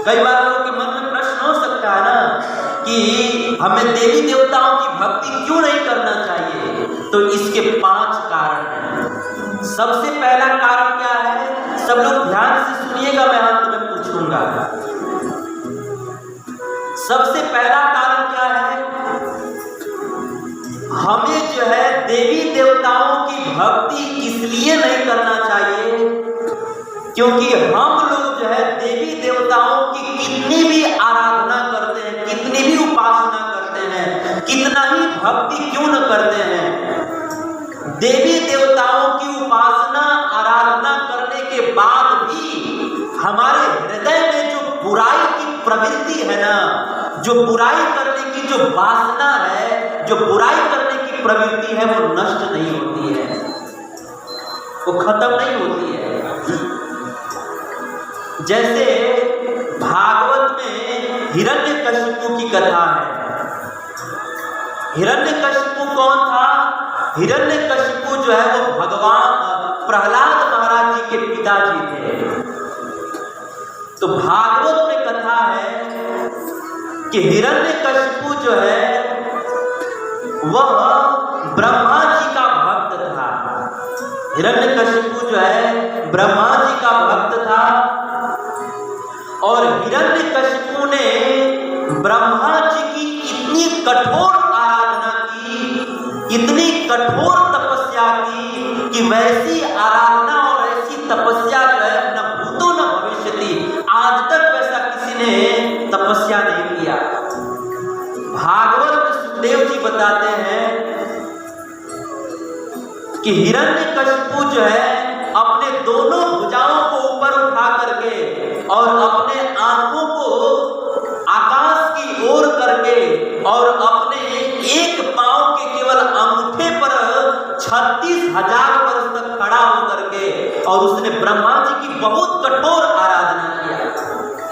कई बार लोगों के मन में प्रश्न हो सकता है ना कि हमें देवी देवताओं की भक्ति क्यों नहीं करना चाहिए। तो इसके 5 कारण हैं। सबसे पहला कारण क्या है, सब लोग ध्यान से सुनिएगा, मैं अंत में पूछूंगा। सबसे पहला कारण क्या है, हमें जो है देवी देवताओं की भक्ति इसलिए नहीं करना चाहिए क्योंकि हम लोग जो है देवी देवताओं की कितनी भी आराधना करते हैं, कितनी भी उपासना करते हैं, कितना ही भक्ति क्यों न करते हैं, देवी देवताओं की उपासना आराधना करने के बाद भी हमारे हृदय में जो बुराई की प्रवृत्ति है ना, जो बुराई करने की जो वासना है, जो बुराई करने की प्रवृत्ति है, वो नष्ट नहीं होती है, वो खत्म नहीं होती है। जैसे भागवत में हिरण्यकशिपु की कथा है। हिरण्यकशिपु कौन था? हिरण्यकशिपु जो है वो भगवान प्रहलाद महाराज जी के पिताजी थे। तो भागवत में कथा है कि हिरण्यकशिपु जो है वह ब्रह्मा जी का भक्त था। हिरण्यकशिपु जो है ब्रह्मा जी का भक्त था और हिरण्यकशिपु ने ब्रह्मा जी की इतनी कठोर आराधना की, इतनी कठोर तपस्या की कि वैसी आराधना और ऐसी तपस्या जो है न भूतो न भविष्यति, आज तक वैसा किसी ने तपस्या नहीं किया। भागवत में सुखदेव जी बताते हैं कि हिरण्यकशिपु जो है अपने दोनों भुजाओं को ऊपर उठा करके और अपने आंखों को आकाश की ओर करके और अपने एक पांव के केवल अंगूठे पर 36,000 वर्ष तक खड़ा होकर के और उसने ब्रह्मा जी की बहुत कठोर आराधना किया।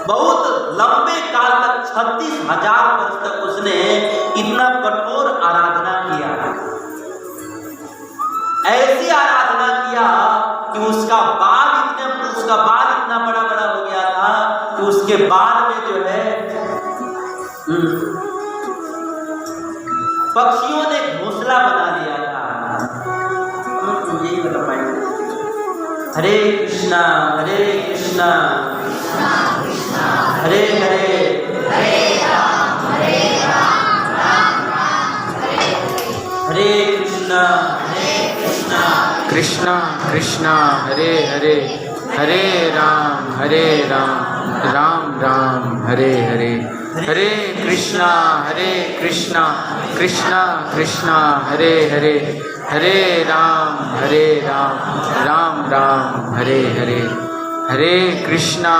बहुत लंबे काल तक 36,000 वर्ष तक उसने इतना कठोर आराधना किया। ऐसी आराधना किया कि उसका बाल इतना बड़ा बड़ा हो गया था कि उसके बाल में जो है पक्षियों ने घोंसला बना लिया था। यही बता पाएंगे। हरे कृष्णा हरे कृष्णा हरे हरे हरे कृष्णा कृष्णा कृष्णा हरे हरे, हरे राम राम राम हरे हरे। हरे कृष्णा कृष्णा कृष्णा हरे हरे, हरे राम राम राम हरे हरे। हरे कृष्णा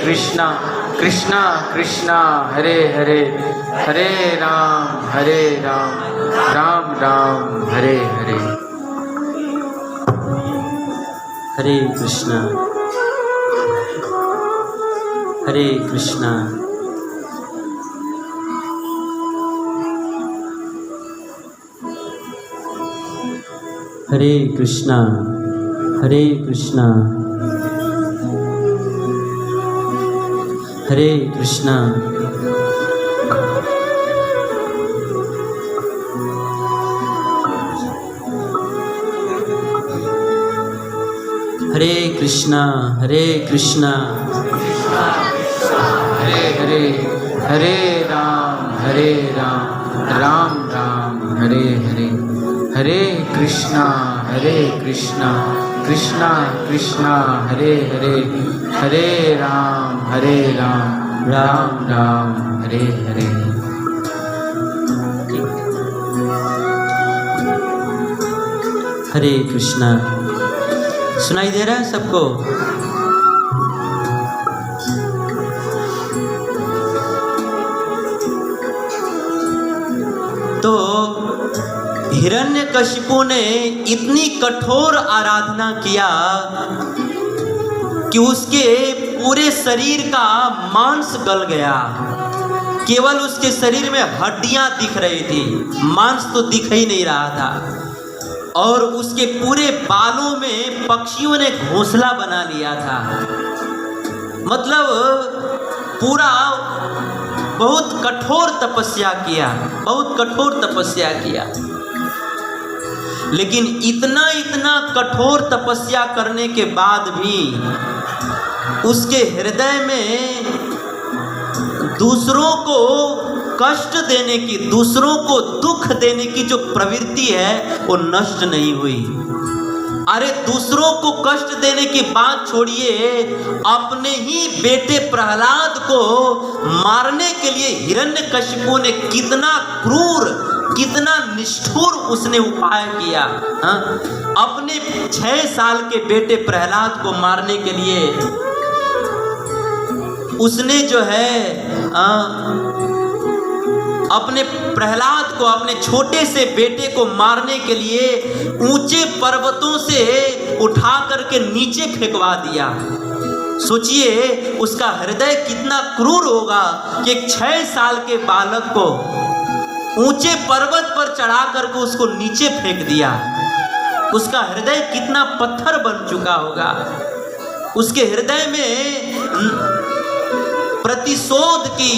कृष्णा कृष्णा हरे हरे, हरे राम राम राम हरे हरे। हरे कृष्णा हरे कृष्णा हरे कृष्णा हरे कृष्णा हरे कृष्णा हरे कृष्णा हरे कृष्णा हरे हरे, हरे राम राम राम हरे हरे। हरे कृष्णा कृष्णा कृष्णा हरे हरे, हरे राम राम राम हरे हरे। हरे कृष्णा। सुनाई दे रहा है सबको? तो हिरण्यकशिपु ने इतनी कठोर आराधना किया कि उसके पूरे शरीर का मांस गल गया। केवल उसके शरीर में हड्डियां दिख रही थी, मांस तो दिख ही नहीं रहा था। और उसके पूरे बालों में पक्षियों ने घोंसला बना लिया था। मतलब पूरा बहुत कठोर तपस्या किया, बहुत कठोर तपस्या किया। लेकिन इतना इतना कठोर तपस्या करने के बाद भी उसके हृदय में दूसरों को कष्ट देने की, दूसरों को दुख देने की जो प्रवृत्ति है वो नष्ट नहीं हुई। अरे दूसरों को कष्ट देने की बात छोड़िए, अपने ही बेटे प्रहलाद को मारने के लिए हिरण्यकशिपु ने कितना क्रूर, कितना निष्ठुर उसने उपाय किया। अपने 6 साल के बेटे प्रहलाद को मारने के लिए उसने जो है अपने प्रहलाद को, अपने छोटे से बेटे को मारने के लिए ऊंचे पर्वतों से उठा करके नीचे फेंकवा दिया। सोचिए उसका हृदय कितना क्रूर होगा कि एक 6 साल के बालक को ऊंचे पर्वत पर चढ़ा करके उसको नीचे फेंक दिया। उसका हृदय कितना पत्थर बन चुका होगा। उसके हृदय में प्रतिशोध की,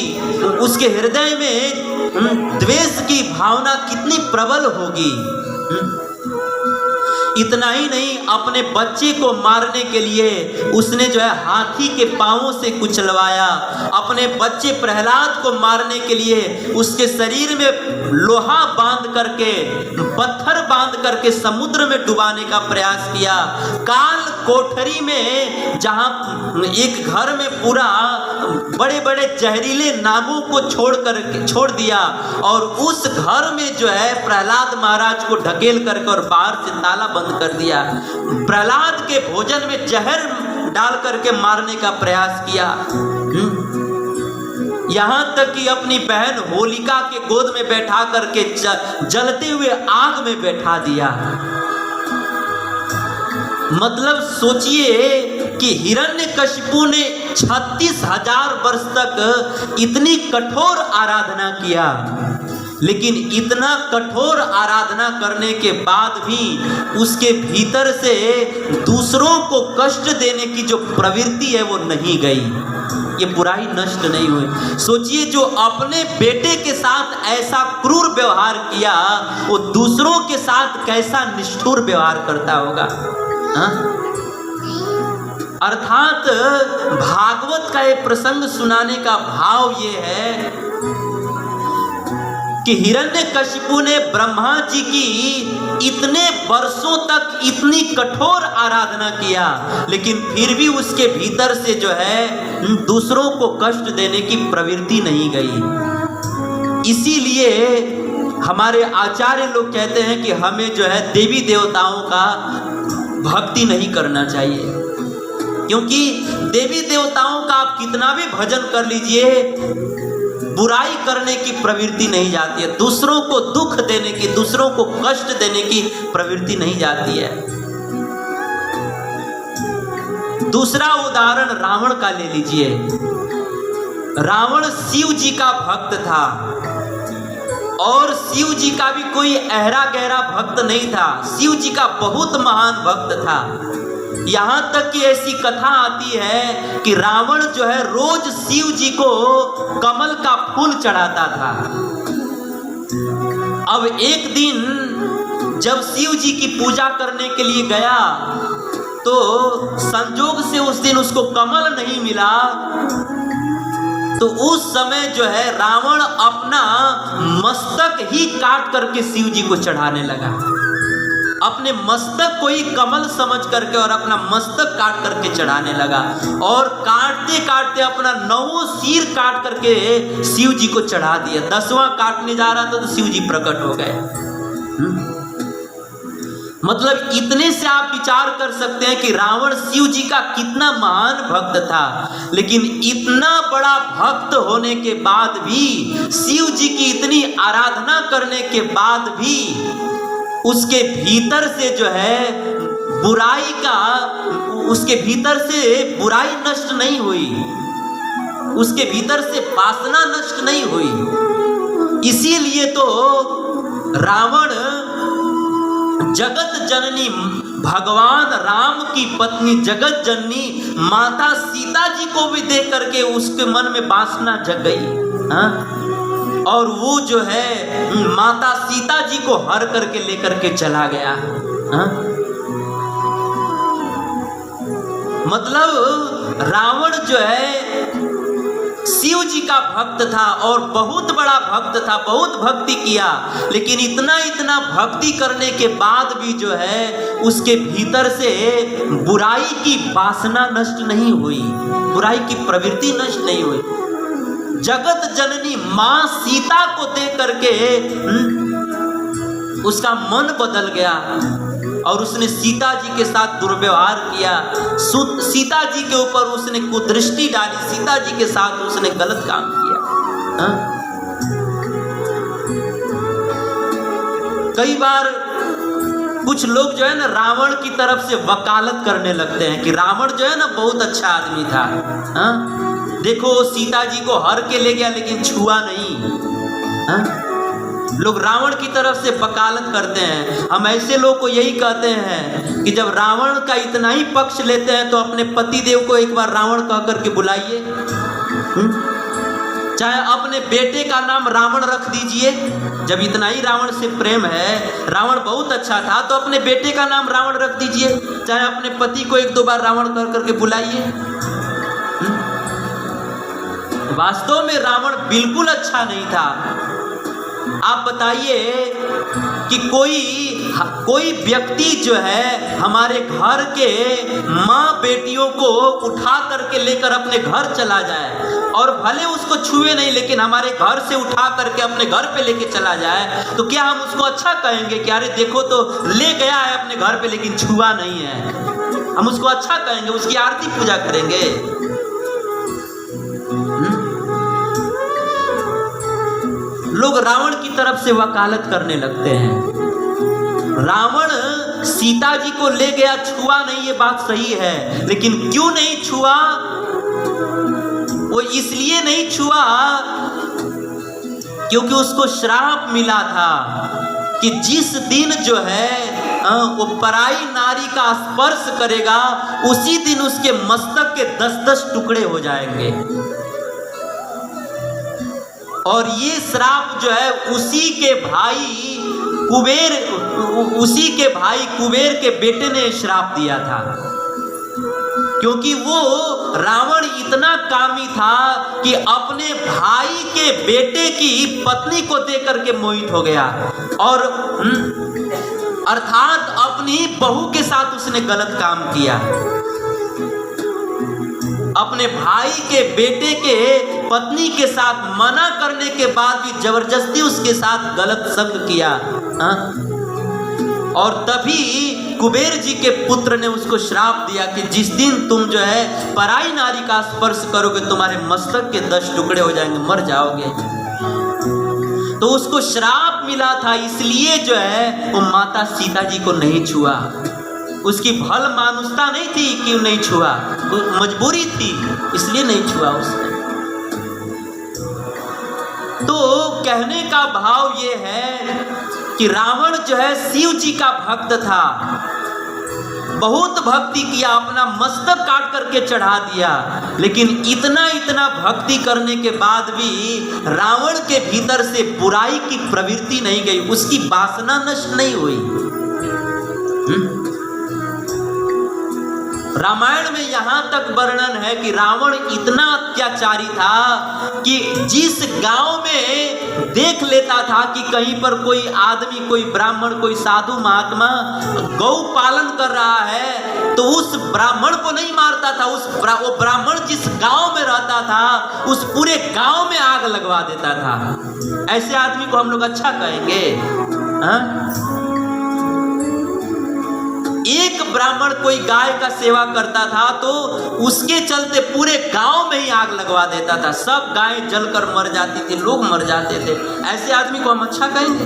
उसके हृदय में द्वेष की भावना कितनी प्रबल होगी। इतना ही नहीं, अपने बच्चे को मारने के लिए उसने जो है हाथी के पांवों से कुचलवाया। अपने बच्चे प्रहलाद को मारने के लिए उसके शरीर में लोहा बांध करके, पत्थर बांध करके समुद्र में डुबाने का प्रयास किया। काल कोठरी में, जहां एक घर में पूरा बड़े बड़े जहरीले नागों को छोड़ दिया और उस घर में जो है प्रहलाद महाराज को ढकेल करके और बाहर से ताला बंद कर दिया। प्रहलाद के भोजन में जहर डाल करके मारने का प्रयास किया। यहां तक कि अपनी बहन होलिका के गोद में बैठा करके जलते हुए आग में बैठा दिया। मतलब सोचिए कि हिरण्यकशिपु ने 36,000 वर्ष तक इतनी कठोर आराधना किया, लेकिन इतना कठोर आराधना करने के बाद भी उसके भीतर से दूसरों को कष्ट देने की जो प्रवृत्ति है वो नहीं गई, ये बुराई नष्ट नहीं हुई। सोचिए जो अपने बेटे के साथ ऐसा क्रूर व्यवहार किया वो दूसरों के साथ कैसा निष्ठुर व्यवहार करता होगा। अर्थात भागवत का ये प्रसंग सुनाने का भाव ये है कि हिरण्यकशिपु ने ब्रह्मा जी की इतने वर्षों तक इतनी कठोर आराधना किया, लेकिन फिर भी उसके भीतर से जो है दूसरों को कष्ट देने की प्रवृत्ति नहीं गई। इसीलिए हमारे आचार्य लोग कहते हैं कि हमें जो है देवी देवताओं का भक्ति नहीं करना चाहिए, क्योंकि देवी देवताओं का आप कितना भी भजन कर लीजिए, बुराई करने की प्रवृत्ति नहीं जाती है, दूसरों को दुख देने की, दूसरों को कष्ट देने की प्रवृत्ति नहीं जाती है। दूसरा उदाहरण रावण का ले लीजिए। रावण शिव जी का भक्त था और शिव जी का भी कोई अहरा गहरा भक्त नहीं था, शिव जी का बहुत महान भक्त था। यहाँ तक कि ऐसी कथा आती है कि रावण जो है रोज शिव जी को कमल का फूल चढ़ाता था। अब एक दिन जब शिव जी की पूजा करने के लिए गया तो संजोग से उस दिन उसको कमल नहीं मिला, तो उस समय जो है रावण अपना मस्तक ही काट करके शिव जी को चढ़ाने लगा। अपने मस्तक को ही कमल समझ करके और अपना मस्तक काट करके चढ़ाने लगा और काटते काटते अपना 9 सिर काट करके शिव जी को चढ़ा दिया। 10वां काटने जा रहा था तो शिव जी प्रकट हो गए। मतलब इतने से आप विचार कर सकते हैं कि रावण शिव जी का कितना महान भक्त था, लेकिन इतना बड़ा भक्त होने के बाद भी, शिव जी की इतनी आराधना करने के बाद भी उसके भीतर से जो है बुराई का, उसके भीतर से बुराई नष्ट नहीं हुई, उसके भीतर से वासना नष्ट नहीं हुई। इसीलिए तो रावण जगत जननी भगवान राम की पत्नी जगत जननी माता सीता जी को भी देख करके उसके मन में वासना जग गई। हाँ? और वो जो है माता सीता जी को हर करके लेकर के चला गया। हाँ? मतलब रावण जो है शिव जी का भक्त था और बहुत बड़ा भक्त था, बहुत भक्ति किया, लेकिन इतना भक्ति करने के बाद भी जो है उसके भीतर से बुराई की वासना नष्ट नहीं हुई, बुराई की प्रवृत्ति नष्ट नहीं हुई। जगत जननी मां सीता को देख करके उसका मन बदल गया और उसने सीता जी के साथ दुर्व्यवहार किया, सीता जी के ऊपर उसने कुदृष्टि डाली, सीता जी के साथ उसने गलत काम किया। हा? कई बार कुछ लोग जो है ना रावण की तरफ से वकालत करने लगते हैं कि रावण जो है ना बहुत अच्छा आदमी था। हा? देखो सीता जी को हर के ले गया लेकिन छुआ नहीं। हा? लोग रावण की तरफ से वकालत करते हैं। हम ऐसे लोग को यही कहते हैं कि जब रावण का इतना ही पक्ष लेते हैं तो अपने पति देव को एक बार रावण कह करके बुलाइए। चाहे अपने बेटे का नाम रावण रख दीजिए। जब इतना ही रावण से प्रेम है, रावण बहुत अच्छा था, तो अपने बेटे का नाम रावण रख दीजिए। चाहे अपने पति को एक दो बार रावण कह करके बुलाइए। वास्तव में रावण बिल्कुल अच्छा नहीं था। आप बताइए कि कोई व्यक्ति जो है हमारे घर के माँ बेटियों को उठा करके लेकर अपने घर चला जाए और भले उसको छुए नहीं लेकिन हमारे घर से उठा करके अपने घर पे लेके चला जाए, तो क्या हम उसको अच्छा कहेंगे कि अरे देखो तो ले गया है अपने घर पे लेकिन छुआ नहीं है? हम उसको अच्छा कहेंगे, उसकी आरती पूजा करेंगे। लोग रावण की तरफ से वकालत करने लगते हैं। रावण सीता जी को ले गया, छुआ नहीं, ये बात सही है, लेकिन क्यों नहीं छुआ? वो इसलिए नहीं छुआ क्योंकि उसको श्राप मिला था कि जिस दिन जो है वो पराई नारी का स्पर्श करेगा उसी दिन उसके मस्तक के 10-10 टुकड़े हो जाएंगे। और ये श्राप जो है उसी के भाई कुबेर के बेटे ने श्राप दिया था, क्योंकि वो रावण इतना कामी था कि अपने भाई के बेटे की पत्नी को देख करके मोहित हो गया और अर्थात अपनी बहू के साथ उसने गलत काम किया। अपने भाई के बेटे के पत्नी के साथ मना करने के बाद भी जबरदस्ती उसके साथ गलत संग किया। और तभी कुबेर जी के पुत्र ने उसको श्राप दिया कि जिस दिन तुम जो है पराई नारी का स्पर्श करोगे तुम्हारे मस्तक के 10 टुकड़े हो जाएंगे, मर जाओगे। तो उसको श्राप मिला था, इसलिए जो है वो माता सीता जी को नहीं छुआ। उसकी भल मानुषता नहीं थी कि नहीं छुआ, वो मजबूरी थी, इसलिए नहीं छुआ उसने। तो कहने का भाव ये है कि रावण जो है शिव जी का भक्त था, बहुत भक्ति किया, अपना मस्तक काट करके चढ़ा दिया, लेकिन इतना भक्ति करने के बाद भी रावण के भीतर से बुराई की प्रवृत्ति नहीं गई, उसकी वासना नष्ट नहीं हुई। रामायण में यहाँ तक वर्णन है कि रावण इतना अत्याचारी था कि जिस गांव में देख लेता था कि कहीं पर कोई आदमी, कोई ब्राह्मण, कोई साधु महात्मा गौ पालन कर रहा है तो उस ब्राह्मण को नहीं मारता था, वो ब्राह्मण जिस गांव में रहता था उस पूरे गांव में आग लगवा देता था। ऐसे आदमी को हम लोग अच्छा कहेंगे? एक ब्राह्मण कोई गाय का सेवा करता था तो उसके चलते पूरे गांव में ही आग लगवा देता था, सब गाय जलकर मर जाती थी, लोग मर जाते थे। ऐसे आदमी को हम अच्छा कहेंगे?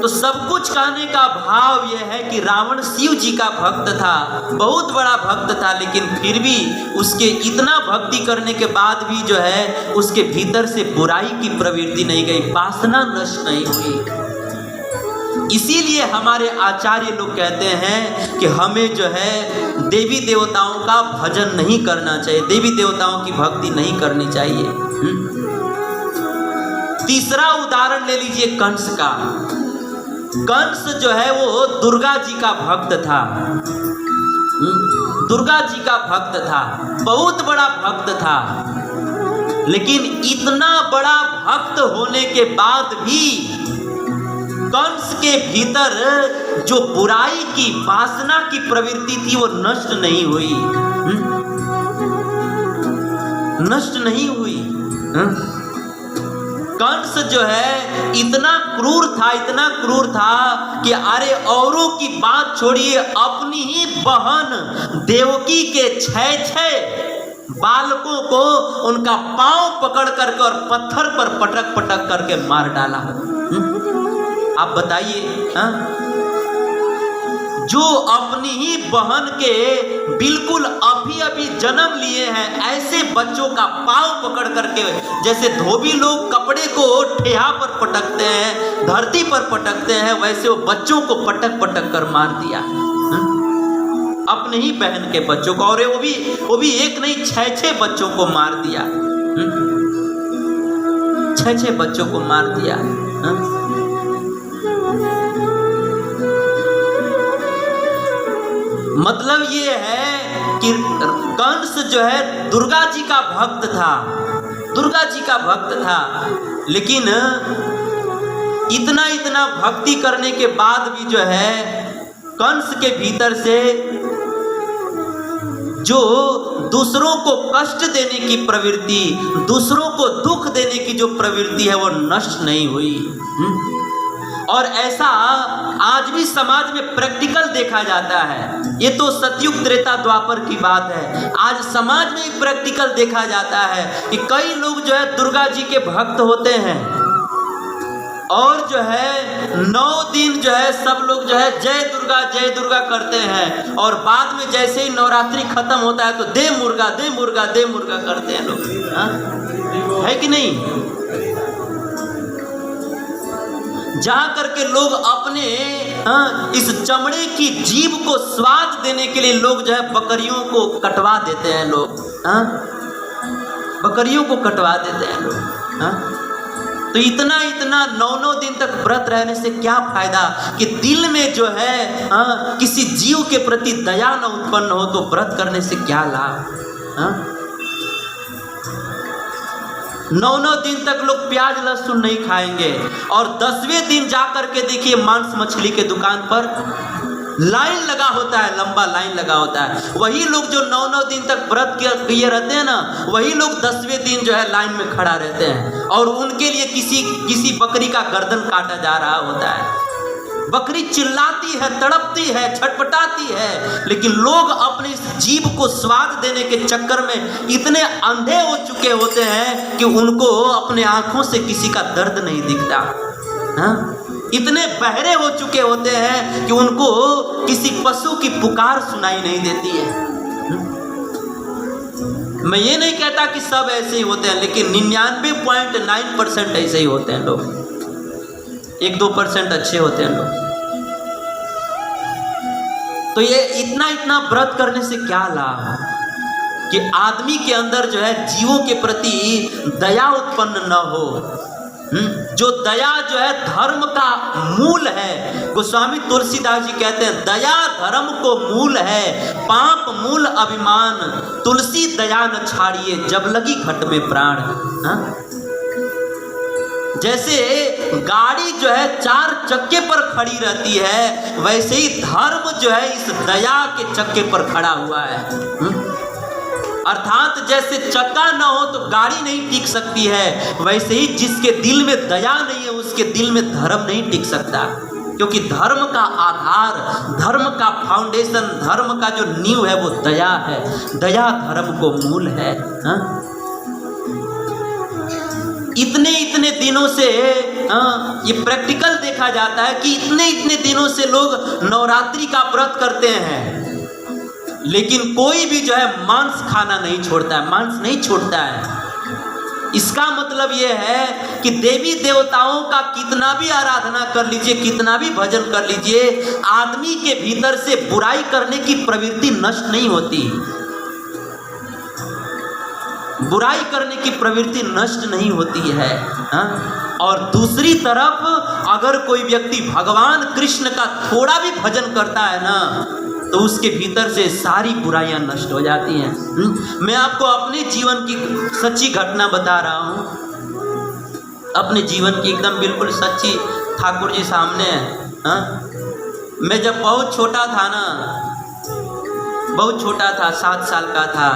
तो सब कुछ कहने का भाव यह है कि रावण शिव जी का भक्त था, बहुत बड़ा भक्त था, लेकिन फिर भी उसके इतना भक्ति करने के बाद भी जो है उसके भीतर से बुराई की प्रवृत्ति नहीं गई, वासना नष्ट नहीं हुई। इसीलिए हमारे आचार्य लोग कहते हैं कि हमें जो है देवी देवताओं का भजन नहीं करना चाहिए, देवी देवताओं की भक्ति नहीं करनी चाहिए। तीसरा उदाहरण ले लीजिए कंस का। कंस जो है वो दुर्गा जी का भक्त था, दुर्गा जी का भक्त था, बहुत बड़ा भक्त था। लेकिन इतना बड़ा भक्त होने के बाद भी कंस के भीतर जो बुराई की वासना की प्रवृत्ति थी वो नष्ट नहीं हुई, नष्ट नहीं हुई। कंस जो है इतना क्रूर था, इतना क्रूर था कि अरे औरों की बात छोड़िए, अपनी ही बहन देवकी के 6 बालकों को उनका पांव पकड़ करके और पत्थर पर पटक पटक करके मार डाला। आप बताइए, जो अपनी ही बहन के बिल्कुल अभी अभी जन्म लिए हैं ऐसे बच्चों का पांव पकड़ करके, जैसे धोबी लोग कपड़े को ठेहा पर पटकते हैं, धरती पर पटकते हैं, वैसे वो बच्चों को पटक पटक कर मार दिया, अपने ही बहन के बच्चों को। और वो भी एक नहीं 6 बच्चों को मार दिया, 6 बच्चों को मार दिया। मतलब ये है कि कंस जो है दुर्गा जी का भक्त था, दुर्गा जी का भक्त था। लेकिन इतना इतना भक्ति करने के बाद भी जो है कंस के भीतर से जो दूसरों को कष्ट देने की प्रवृत्ति, दूसरों को दुख देने की जो प्रवृत्ति है वो नष्ट नहीं हुई। और ऐसा आज भी समाज में प्रैक्टिकल देखा जाता है। ये तो सतयुग त्रेता द्वापर की बात है, आज समाज में प्रैक्टिकल देखा जाता है कि कई लोग जो है दुर्गा जी के भक्त होते हैं और जो है 9 दिन जो है सब लोग जो है जय दुर्गा करते हैं, और बाद में जैसे ही नवरात्रि खत्म होता है तो दे मुर्गा दे मुर्गा दे मुर्गा करते हैं लोग, है कि नहीं? जहाँ करके लोग अपने इस चमड़े की जीभ को स्वाद देने के लिए लोग जो है बकरियों को कटवा देते हैं, लोग बकरियों को कटवा देते हैं लोग। तो इतना 9 दिन तक व्रत रहने से क्या फायदा कि दिल में जो है किसी जीव के प्रति दया न उत्पन्न हो, तो व्रत करने से क्या लाभ? 9 दिन तक लोग प्याज लहसुन नहीं खाएंगे, और 10वें दिन जा करके देखिए मांस मछली के दुकान पर लाइन लगा होता है, लंबा लाइन लगा होता है। वही लोग जो 9 दिन तक व्रत किए रहते हैं ना, वही लोग 10वें दिन जो है लाइन में खड़ा रहते हैं, और उनके लिए किसी बकरी का गर्दन काटा जा रहा होता है। बकरी चिल्लाती है, तड़पती है, छटपटाती है, लेकिन लोग अपने इस जीभ को स्वाद देने के चक्कर में इतने अंधे हो चुके होते हैं कि उनको अपने आंखों से किसी का दर्द नहीं दिखता। इतने बहरे हो चुके होते हैं कि उनको किसी पशु की पुकार सुनाई नहीं देती है। मैं ये नहीं कहता कि सब ऐसे ही होते हैं, लेकिन 99.9% ऐसे ही होते हैं लोग, 1-2% अच्छे होते हैं लोग। तो ये इतना व्रत करने से क्या लाभ कि आदमी के अंदर जो है जीवों के प्रति दया उत्पन्न न हो। जो दया जो है धर्म का मूल है। गोस्वामी तुलसीदास जी कहते हैं दया धर्म को मूल है, पाप मूल अभिमान, तुलसी दया न छाड़िए जब लगी घट में प्राण। जैसे गाड़ी जो है 4 चक्के पर खड़ी रहती है, वैसे ही धर्म जो है इस दया के चक्के पर खड़ा हुआ है। अर्थात जैसे चक्का न हो तो गाड़ी नहीं टिक सकती है, वैसे ही जिसके दिल में दया नहीं है उसके दिल में धर्म नहीं टिक सकता। क्योंकि धर्म का आधार, धर्म का फाउंडेशन, धर्म का जो नींव है वो दया है। दया धर्म को मूल है। इतने दिनों से ये प्रैक्टिकल देखा जाता है कि इतने दिनों से लोग नवरात्रि का व्रत करते हैं, लेकिन कोई भी जो है मांस खाना नहीं छोड़ता है, मांस नहीं छोड़ता है। इसका मतलब यह है कि देवी देवताओं का कितना भी आराधना कर लीजिए, कितना भी भजन कर लीजिए, आदमी के भीतर से बुराई करने की प्रवृत्ति नष्ट नहीं होती। बुराई करने की प्रवृत्ति नष्ट नहीं होती है। और दूसरी तरफ अगर कोई व्यक्ति भगवान कृष्ण का थोड़ा भी भजन करता है ना, तो उसके भीतर से सारी बुराइयां नष्ट हो जाती हैं। मैं आपको अपने जीवन की सच्ची घटना बता रहा हूँ, अपने जीवन की एकदम बिल्कुल सच्ची, ठाकुर जी सामने है। मैं जब बहुत छोटा था ना, बहुत छोटा था, 7 साल का था,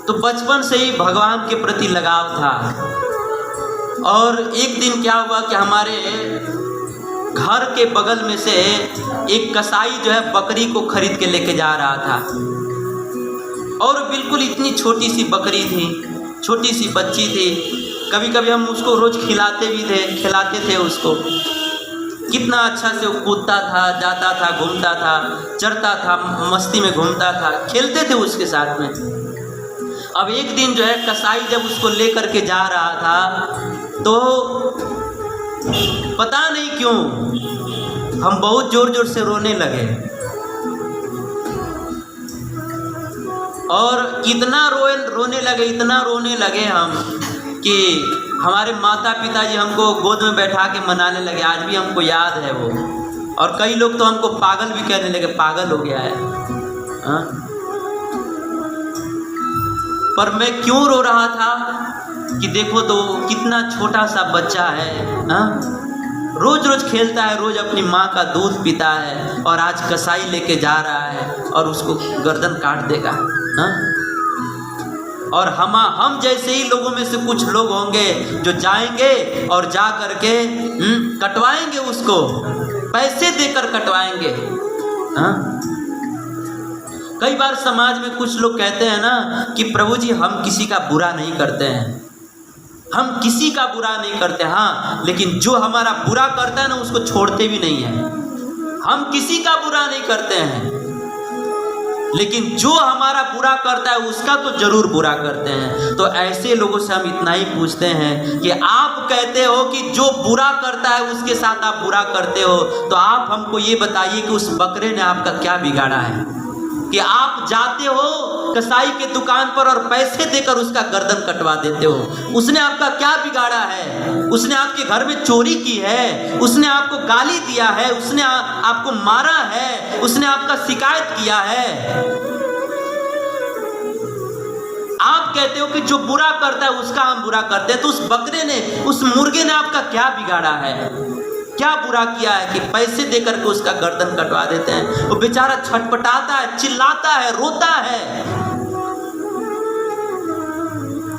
तो बचपन से ही भगवान के प्रति लगाव था। और एक दिन क्या हुआ कि हमारे घर के बगल में से एक कसाई जो है बकरी को खरीद के लेके जा रहा था, और बिल्कुल इतनी छोटी सी बकरी थी, छोटी सी बच्ची थी। कभी कभी हम उसको रोज खिलाते भी थे, खिलाते थे उसको। कितना अच्छा से वो कूदता था, जाता था, घूमता था, चरता था, मस्ती में घूमता था, खेलते थे उसके साथ में। अब एक दिन जो है कसाई जब उसको लेकर के जा रहा था, तो पता नहीं क्यों हम बहुत जोर जोर से रोने लगे, और इतना रोने लगे, इतना रोने लगे हम कि हमारे माता पिताजी हमको गोद में बैठा के मनाने लगे। आज भी हमको याद है वो। और कई लोग तो हमको पागल भी कहने लगे, पागल हो गया है। पर मैं क्यों रो रहा था कि देखो तो कितना छोटा सा बच्चा है, रोज रोज खेलता है, रोज अपनी माँ का दूध पीता है, और आज कसाई लेके जा रहा है और उसको गर्दन काट देगा। और हम जैसे ही लोगों में से कुछ लोग होंगे जो जाएंगे और जा करके कटवाएंगे, उसको पैसे देकर कटवाएंगे। कई बार समाज में कुछ लोग कहते हैं ना कि प्रभु जी हम किसी का बुरा नहीं करते हैं, हम किसी का बुरा नहीं करते, हाँ, लेकिन जो हमारा बुरा करता है ना उसको छोड़ते भी नहीं है। हम किसी का बुरा नहीं करते हैं, लेकिन जो हमारा बुरा करता है उसका तो जरूर बुरा करते हैं। तो ऐसे लोगों से हम इतना ही पूछते हैं कि आप कहते हो कि जो बुरा करता है उसके साथ आप बुरा करते हो, तो आप हमको ये बताइए कि उस बकरे ने आपका क्या बिगाड़ा है कि आप जाते हो कसाई के दुकान पर और पैसे देकर उसका गर्दन कटवा देते हो? उसने आपका क्या बिगाड़ा है? उसने आपके घर में चोरी की है, उसने आपको गाली दिया है, उसने आपको मारा है, उसने आपका शिकायत किया है। आप कहते हो कि जो बुरा करता है उसका हम बुरा करते हैं, तो उस बकरे ने, उस मुर्गे ने आपका क्या बिगाड़ा है? क्या बुरा किया है कि पैसे देकर के उसका गर्दन कटवा देते हैं? वो बेचारा छटपटाता है, चिल्लाता है, रोता है।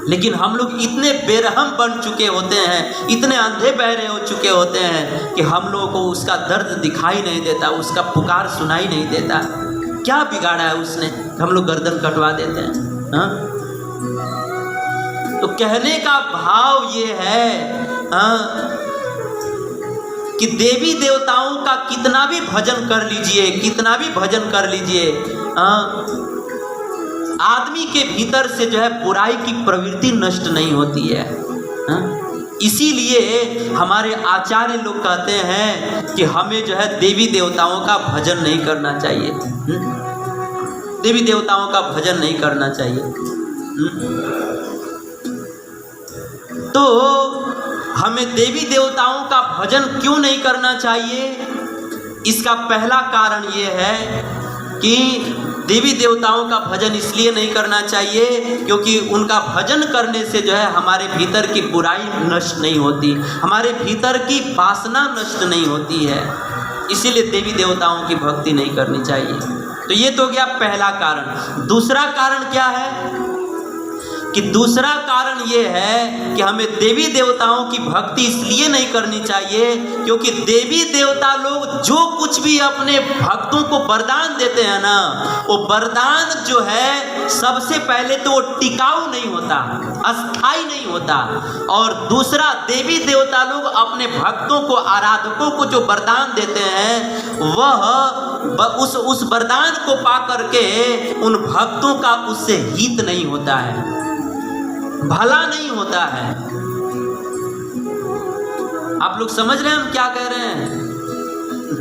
लेकिन हम लोग इतने बेरहम बन चुके होते हैं, इतने अंधे बहरे हो चुके होते हैं कि हम लोगों को उसका दर्द दिखाई नहीं देता, उसका पुकार सुनाई नहीं देता। क्या बिगाड़ा है उसने, हम लोग गर्दन कटवा देते हैं। तो कहने का भाव ये है कि देवी देवताओं का कितना भी भजन कर लीजिए, कितना भी भजन कर लीजिए, आदमी के भीतर से जो है बुराई की प्रवृत्ति नष्ट नहीं होती है। इसीलिए हमारे आचार्य लोग कहते हैं कि हमें जो है देवी देवताओं का भजन नहीं करना चाहिए, देवी देवताओं का भजन नहीं करना चाहिए। तो हमें देवी देवताओं का भजन क्यों नहीं करना चाहिए? इसका पहला कारण ये है कि देवी देवताओं का भजन इसलिए नहीं करना चाहिए क्योंकि उनका भजन करने से जो है हमारे भीतर की बुराई नष्ट नहीं होती, हमारे भीतर की वासना नष्ट नहीं होती है। इसीलिए देवी देवताओं की भक्ति नहीं करनी चाहिए। तो ये तो गया पहला कारण। दूसरा कारण क्या है कि दूसरा कारण ये है कि हमें देवी देवताओं की भक्ति इसलिए नहीं करनी चाहिए क्योंकि देवी देवता लोग जो कुछ भी अपने भक्तों को वरदान देते हैं ना, वो वरदान जो है सबसे पहले तो वो टिकाऊ नहीं होता, अस्थाई नहीं होता। और दूसरा, देवी देवता लोग अपने भक्तों को, आराधकों को जो वरदान देते हैं वह उस वरदान को पा करके उन भक्तों का उससे हित नहीं होता है। भला नहीं होता है। आप लोग समझ रहे हैं हम क्या कह रहे हैं?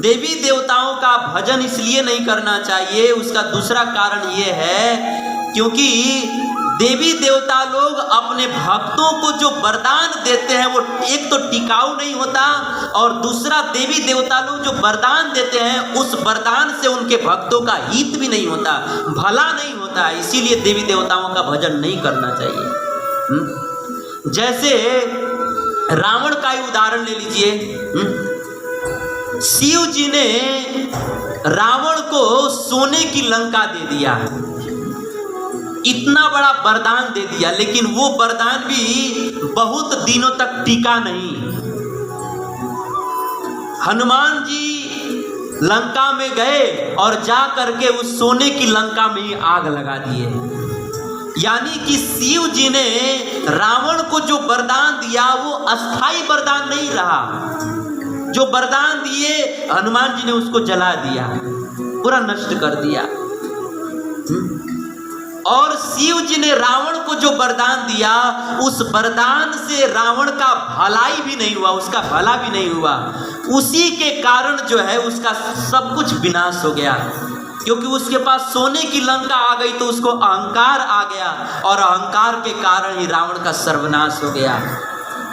देवी देवताओं का भजन इसलिए नहीं करना चाहिए, उसका दूसरा कारण ये है क्योंकि देवी देवता लोग अपने भक्तों को जो वरदान देते हैं वो एक तो टिकाऊ नहीं होता, और दूसरा देवी देवता लोग जो वरदान देते हैं उस वरदान से उनके भक्तों का हित भी नहीं होता, भला नहीं होता। इसीलिए देवी देवताओं का भजन नहीं करना चाहिए। जैसे रावण का ही उदाहरण ले लीजिए। शिव जी ने रावण को सोने की लंका दे दिया, इतना बड़ा वरदान दे दिया, लेकिन वो वरदान भी बहुत दिनों तक टिका नहीं। हनुमान जी लंका में गए और जा करके उस सोने की लंका में ही आग लगा दिए। यानी कि शिव जी ने रावण को जो वरदान दिया वो अस्थाई वरदान नहीं रहा। जो वरदान दिए हनुमान जी ने उसको जला दिया, पूरा नष्ट कर दिया। और शिव जी ने रावण को जो वरदान दिया उस वरदान से रावण का भलाई भी नहीं हुआ, उसका भला भी नहीं हुआ। उसी के कारण जो है उसका सब कुछ विनाश हो गया, क्योंकि उसके पास सोने की लंका आ गई तो उसको अहंकार आ गया, और अहंकार के कारण ही रावण का सर्वनाश हो गया।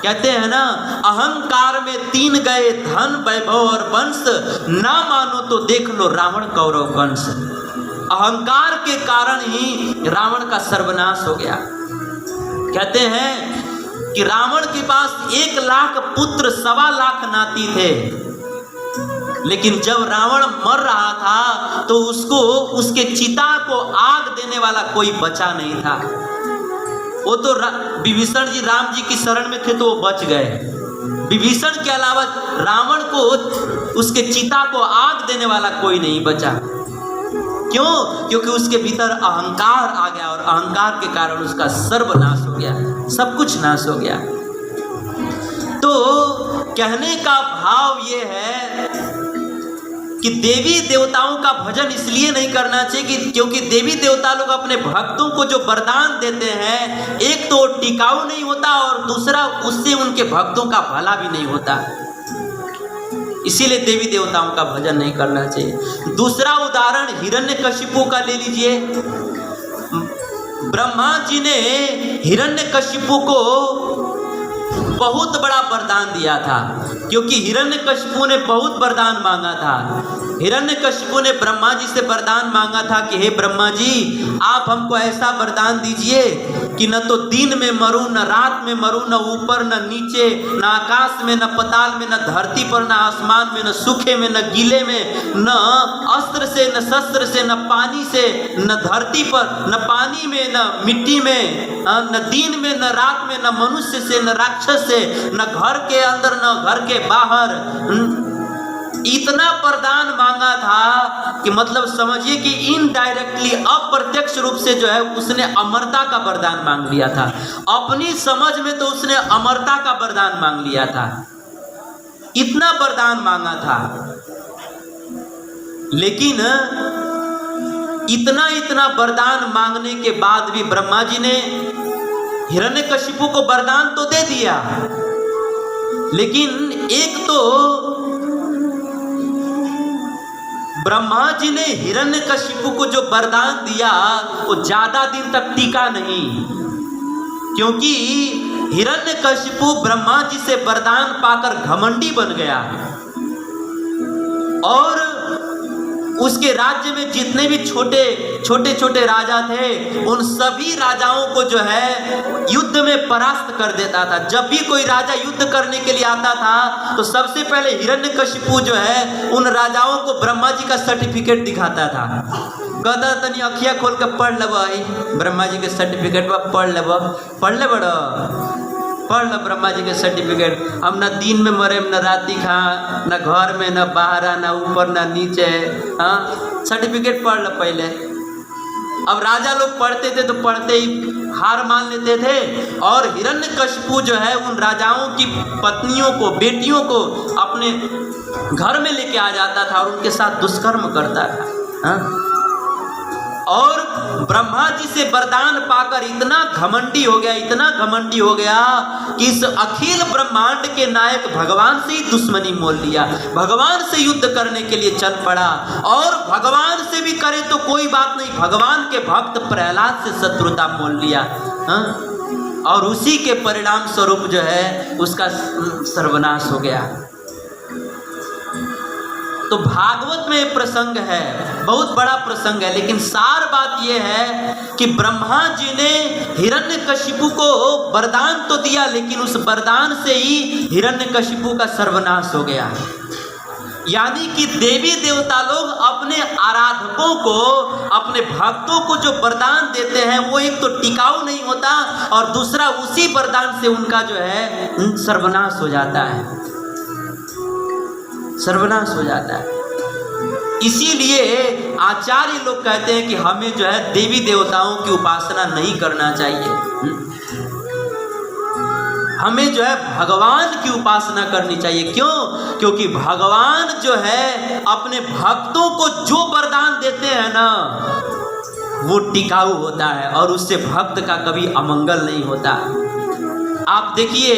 कहते हैं ना, अहंकार में 3 गए धन वैभव और वंश, ना मानो तो देख लो रावण कौरव वंश। अहंकार के कारण ही रावण का सर्वनाश हो गया। कहते हैं कि रावण के पास 1 लाख पुत्र 1.25 लाख नाती थे, लेकिन जब रावण मर रहा था तो उसको उसके चिता को आग देने वाला कोई बचा नहीं था। वो तो विभीषण जी राम जी की शरण में थे तो वो बच गए। विभीषण के अलावा रावण को उसके चिता को आग देने वाला कोई नहीं बचा। क्यों? क्योंकि उसके भीतर अहंकार आ गया, और अहंकार के कारण उसका सर्वनाश हो गया, सब कुछ नाश हो गया। तो कहने का भाव ये है कि देवी देवताओं का भजन इसलिए नहीं करना चाहिए क्योंकि देवी देवता लोग अपने भक्तों को जो वरदान देते हैं, एक तो टिकाऊ नहीं होता और दूसरा उससे उनके भक्तों का भला भी नहीं होता। इसीलिए देवी देवताओं का भजन नहीं करना चाहिए। दूसरा उदाहरण हिरण्यकशिपु का ले लीजिए। ब्रह्मा जी ने हिरण्यकशिपु को बहुत बड़ा वरदान दिया था, क्योंकि हिरण्यकशिपु ने बहुत वरदान मांगा था। हिरण्यकशिपु ने ब्रह्मा जी से वरदान मांगा था कि हे ब्रह्मा जी, आप हमको ऐसा वरदान दीजिए कि न तो दिन में मरूं, न रात में मरूं, न ऊपर न नीचे, न आकाश में, न पताल में, न धरती पर, न आसमान में, न सूखे में, न गीले में, न अस्त्र से, न शस्त्र से, न पानी से, न धरती पर, न पानी में, न मिट्टी में, न दिन में, न रात में, न मनुष्य से, न राक्षस से, न घर के अंदर, न घर के बाहर। इतना वरदान मांगा था कि मतलब समझिए कि इनडायरेक्टली, अप्रत्यक्ष रूप से जो है उसने अमरता का वरदान मांग लिया था। अपनी समझ में तो उसने अमरता का वरदान मांग लिया था, इतना वरदान मांगा था। लेकिन इतना वरदान मांगने के बाद भी ब्रह्मा जी ने हिरण्यकशिपु को वरदान तो दे दिया, लेकिन एक तो ब्रह्मा जी ने हिरण्यकशिपु को जो वरदान दिया वो ज्यादा दिन तक टिका नहीं, क्योंकि हिरण्यकशिपु ब्रह्मा जी से वरदान पाकर घमंडी बन गया, और उसके राज्य में जितने भी छोटे राजा थे उन सभी राजाओं को जो है युद्ध में परास्त कर देता था। जब भी कोई राजा युद्ध करने के लिए आता था तो सबसे पहले हिरण्यकशिपु जो है उन राजाओं को ब्रह्मा जी का सर्टिफिकेट दिखाता था। कहता तनी अखिया खोल के पढ़ लेब, ब्रह्मा जी के सर्टिफिकेट पढ़ ले पढ़ लो ब्रह्मा जी के सर्टिफिकेट। हम न दिन में मरे, न राति खा, न घर में, न बाहर, न ऊपर, न नीचे। हाँ, सर्टिफिकेट पढ़ लो पहले। अब राजा लोग पढ़ते थे तो पढ़ते ही हार मान लेते थे, और हिरण्यकशिपु जो है उन राजाओं की पत्नियों को, बेटियों को अपने घर में लेके आ जाता था और उनके साथ दुष्कर्म करता था। हाँ? और ब्रह्मा जी से वरदान पाकर इतना घमंडी हो गया, इतना घमंडी हो गया कि इस अखिल ब्रह्मांड के नायक भगवान से ही दुश्मनी मोल लिया, भगवान से युद्ध करने के लिए चल पड़ा। और भगवान से भी करे तो कोई बात नहीं, भगवान के भक्त प्रहलाद से शत्रुता मोल लिया। हाँ? और उसी के परिणाम स्वरूप जो है उसका सर्वनाश हो गया। तो भागवत में एक प्रसंग है, बहुत बड़ा प्रसंग है, लेकिन सार बात यह है कि ब्रह्मा जी ने हिरण्यकशिपु को वरदान तो दिया, लेकिन उस वरदान से ही हिरण्यकशिपु का सर्वनाश हो गया। यानी कि देवी देवता लोग अपने आराधकों को, अपने भक्तों को जो वरदान देते हैं वो एक तो टिकाऊ नहीं होता और दूसरा उसी वरदान से उनका जो है सर्वनाश हो जाता है, सर्वनाश हो जाता है। इसीलिए आचार्य लोग कहते हैं कि हमें जो है देवी देवताओं की उपासना नहीं करना चाहिए, हमें जो है भगवान की उपासना करनी चाहिए। क्यों? क्योंकि भगवान जो है अपने भक्तों को जो वरदान देते हैं ना वो टिकाऊ होता है और उससे भक्त का कभी अमंगल नहीं होता। आप देखिए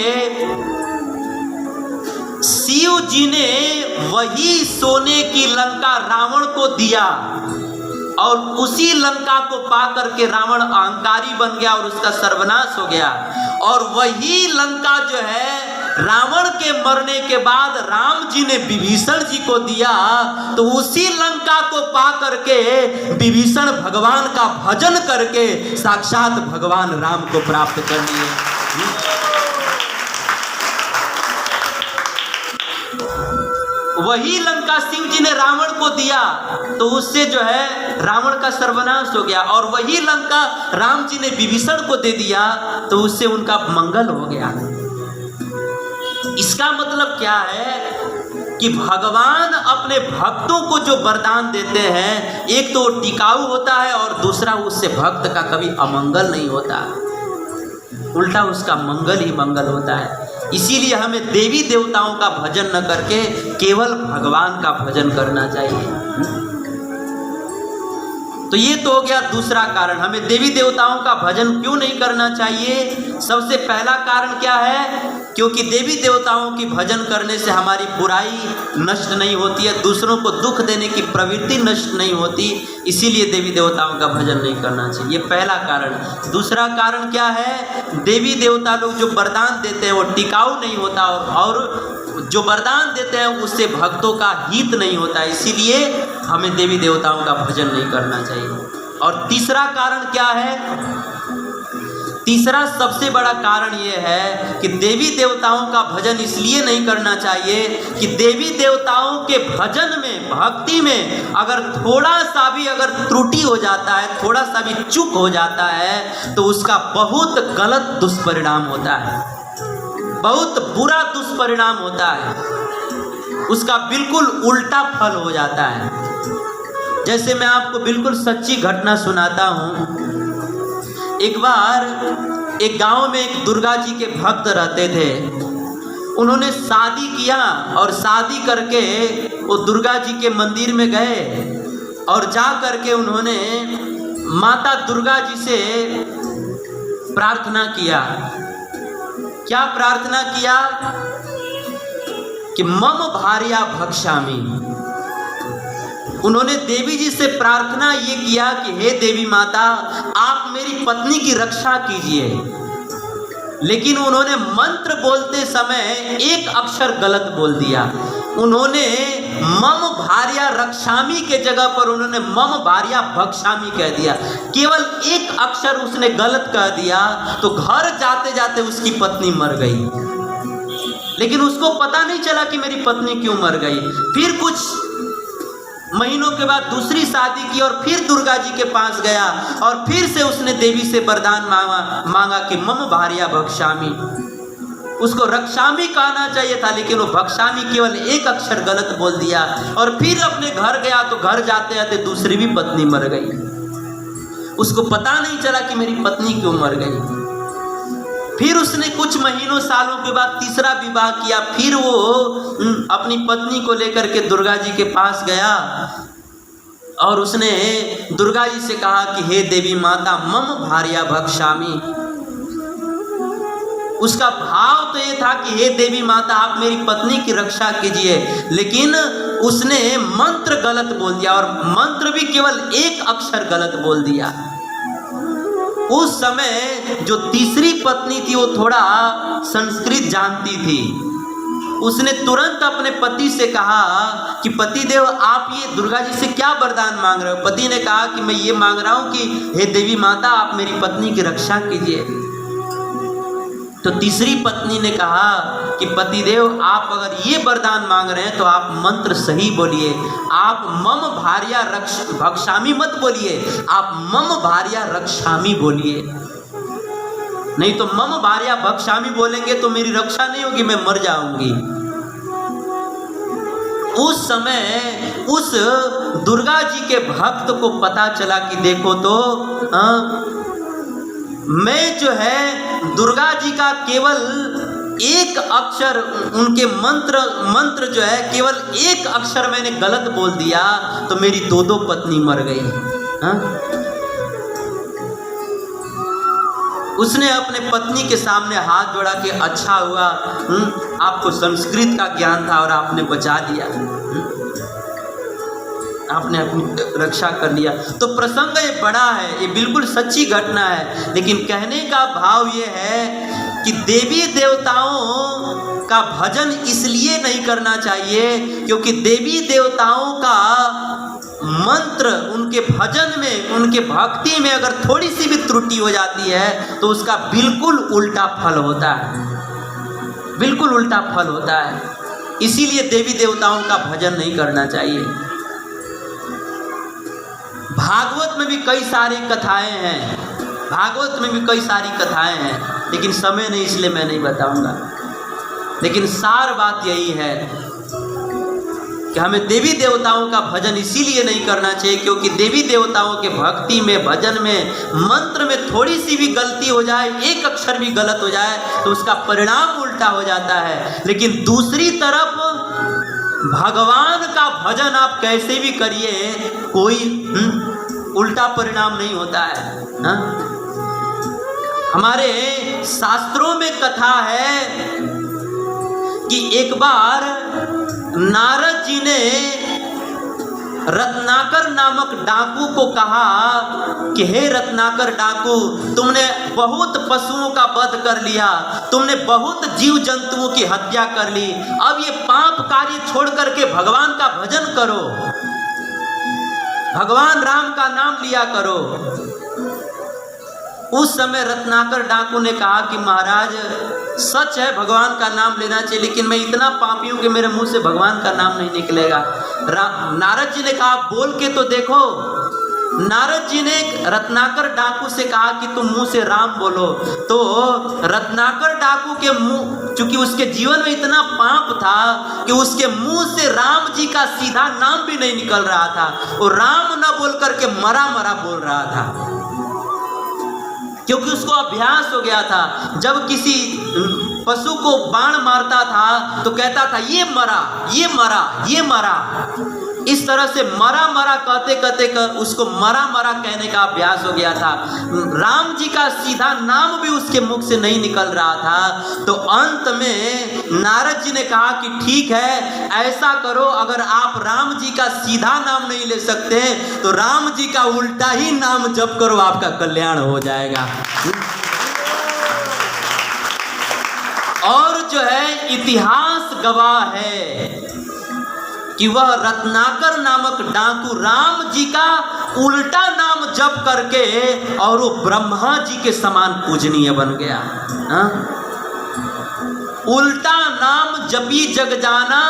शिव जी ने वही सोने की लंका रावण को दिया और उसी लंका को पा करके रावण अहंकारी बन गया और उसका सर्वनाश हो गया। और वही लंका जो है रावण के मरने के बाद राम जी ने विभीषण जी को दिया, तो उसी लंका को पा करके विभीषण भगवान का भजन करके साक्षात भगवान राम को प्राप्त कर लिए। वही लंका सिंह जी ने रावण को दिया तो उससे जो है रावण का सर्वनाश हो गया, और वही लंका राम जी ने विभीषण को दे दिया तो उससे उनका मंगल हो गया। इसका मतलब क्या है कि भगवान अपने भक्तों को जो वरदान देते हैं एक तो टिकाऊ होता है और दूसरा उससे भक्त का कभी अमंगल नहीं होता, उल्टा उसका मंगल ही मंगल होता है। इसीलिए हमें देवी देवताओं का भजन न करके केवल भगवान का भजन करना चाहिए। तो ये तो हो गया दूसरा कारण, हमें देवी देवताओं का भजन क्यों नहीं करना चाहिए। सबसे पहला कारण क्या है? क्योंकि देवी देवताओं की भजन करने से हमारी बुराई नष्ट नहीं होती है, दूसरों को दुख देने की प्रवृत्ति नष्ट नहीं होती, इसीलिए देवी देवताओं का भजन नहीं करना चाहिए। ये पहला कारण। दूसरा कारण क्या है? देवी देवता लोग जो वरदान देते हैं वो टिकाऊ नहीं होता और जो वरदान देते हैं उससे भक्तों का हित नहीं होता, इसीलिए हमें देवी देवताओं का भजन नहीं करना चाहिए। और तीसरा कारण क्या है? तीसरा सबसे बड़ा कारण यह है कि देवी देवताओं का भजन इसलिए नहीं करना चाहिए कि देवी देवताओं के भजन में, भक्ति में अगर थोड़ा सा भी अगर त्रुटि हो जाता है, थोड़ा सा भी चूक हो जाता है तो उसका बहुत गलत दुष्परिणाम होता है, बहुत बुरा दुष्परिणाम होता है, उसका बिल्कुल उल्टा फल हो जाता है। जैसे मैं आपको बिल्कुल सच्ची घटना सुनाता हूँ। एक बार एक गांव में एक दुर्गा जी के भक्त रहते थे, उन्होंने शादी किया और शादी करके वो दुर्गा जी के मंदिर में गए और जा करके उन्होंने माता दुर्गा जी से प्रार्थना किया। क्या प्रार्थना किया? कि मम भार्या भक्षामि। उन्होंने देवी जी से प्रार्थना ये किया कि हे देवी माता, आप मेरी पत्नी की रक्षा कीजिए। लेकिन उन्होंने मंत्र बोलते समय एक अक्षर गलत बोल दिया। उन्होंने मम भार्या रक्षामि के जगह पर उन्होंने मम भार्या भक्षामि कह दिया। केवल एक अक्षर उसने गलत कह दिया तो घर जाते जाते उसकी पत्नी मर गई। लेकिन उसको पता नहीं चला कि मेरी पत्नी क्यों मर गई। फिर कुछ महीनों के बाद दूसरी शादी की और फिर दुर्गा जी के पास गया और फिर से उसने देवी से वरदान मांगा कि मम भार्या भक्षामि। उसको रक्षामि कहना चाहिए था लेकिन वो भक्षामि केवल एक अक्षर गलत बोल दिया और फिर अपने घर गया तो घर जाते जाते दूसरी भी पत्नी मर गई। उसको पता नहीं चला कि मेरी पत्नी क्यों मर गई। फिर उसने कुछ महीनों सालों के बाद तीसरा विवाह किया। फिर वो अपनी पत्नी को लेकर के दुर्गा जी के पास गया और उसने दुर्गा जी से कहा कि हे देवी माता मम भार्या भक्षामी। उसका भाव तो ये था कि हे देवी माता आप मेरी पत्नी की रक्षा कीजिए, लेकिन उसने मंत्र गलत बोल दिया और मंत्र भी केवल एक अक्षर गलत बोल दिया। उस समय जो तीसरी पत्नी थी वो थोड़ा संस्कृत जानती थी। उसने तुरंत अपने पति से कहा कि पति देव आप ये दुर्गा जी से क्या वरदान मांग रहे हो। पति ने कहा कि मैं ये मांग रहा हूँ कि हे देवी माता आप मेरी पत्नी की रक्षा कीजिए। तो तीसरी पत्नी ने कहा कि पतिदेव आप अगर ये वरदान मांग रहे हैं तो आप मंत्र सही बोलिए, आप मम भार्या भक्षामी मत बोलिए, आप मम भार्या रक्षामी बोलिए। नहीं तो मम भार्या भक्षामी बोलेंगे तो मेरी रक्षा नहीं होगी, मैं मर जाऊंगी। उस समय उस दुर्गा जी के भक्त को पता चला कि देखो तो मैं जो है दुर्गा जी का केवल एक अक्षर, उनके मंत्र जो है केवल एक अक्षर मैंने गलत बोल दिया तो मेरी दो पत्नी मर गई। उसने अपने पत्नी के सामने हाथ जोड़ा कि अच्छा हुआ आपको संस्कृत का ज्ञान था और आपने बचा दिया, आपने अपनी रक्षा कर लिया। तो प्रसंग ये बड़ा है, ये बिल्कुल सच्ची घटना है, लेकिन कहने का भाव ये है कि देवी देवताओं का भजन इसलिए नहीं करना चाहिए क्योंकि देवी देवताओं का मंत्र उनके भजन में, उनके भक्ति में अगर थोड़ी सी भी त्रुटि हो जाती है तो उसका बिल्कुल उल्टा फल होता है, बिल्कुल उल्टा फल होता है। इसीलिए देवी देवताओं का भजन नहीं करना चाहिए। भागवत में भी कई सारी कथाएं हैं, भागवत में भी कई सारी कथाएं हैं, लेकिन समय नहीं इसलिए मैं नहीं बताऊंगा। लेकिन सार बात यही है कि हमें देवी देवताओं का भजन इसीलिए नहीं करना चाहिए क्योंकि देवी देवताओं के भक्ति में, भजन में, मंत्र में थोड़ी सी भी गलती हो जाए, एक अक्षर भी गलत हो जाए तो उसका परिणाम उल्टा हो जाता है। लेकिन दूसरी तरफ भगवान का भजन आप कैसे भी करिए कोई उल्टा परिणाम नहीं होता है। हमारे शास्त्रों में कथा है कि एक बार नारद जी ने रत्नाकर नामक डाकू को कहा कि हे रत्नाकर डाकू, तुमने बहुत पशुओं का वध कर लिया, तुमने बहुत जीव जंतुओं की हत्या कर ली, अब ये पाप कार्य छोड़ करके भगवान का भजन करो, भगवान राम का नाम लिया करो। उस समय रत्नाकर डाकू ने कहा कि महाराज सच है भगवान का नाम लेना चाहिए, लेकिन मैं इतना पापी हूं कि मेरे मुंह से भगवान का नाम नहीं निकलेगा। नारद जी ने कहा बोल के तो देखो। नारद जी ने रत्नाकर डाकू से कहा कि तुम मुंह से राम बोलो। तो रत्नाकर डाकू के मुंह, चूंकि उसके जीवन में इतना पाप था कि उसके मुंह से राम जी का सीधा नाम भी नहीं निकल रहा था, वो राम न बोल करके मरा मरा बोल रहा था, क्योंकि उसको अभ्यास हो गया था। जब किसी पशु को बाण मारता था तो कहता था ये मरा, ये मरा, ये मरा। इस तरह से मरा मरा कहते कहते उसको मरा मरा कहने का अभ्यास हो गया था। राम जी का सीधा नाम भी उसके मुख से नहीं निकल रहा था। तो अंत में नारद जी ने कहा कि ठीक है, ऐसा करो, अगर आप राम जी का सीधा नाम नहीं ले सकते तो राम जी का उल्टा ही नाम जप करो, आपका कल्याण हो जाएगा। और जो है इतिहास गवाह है कि वह रत्नाकर नामक डाकू राम जी का उल्टा नाम जप करके और वो ब्रह्मा जी के समान पूजनीय बन गया। उल्टा नाम जपी जग जाना,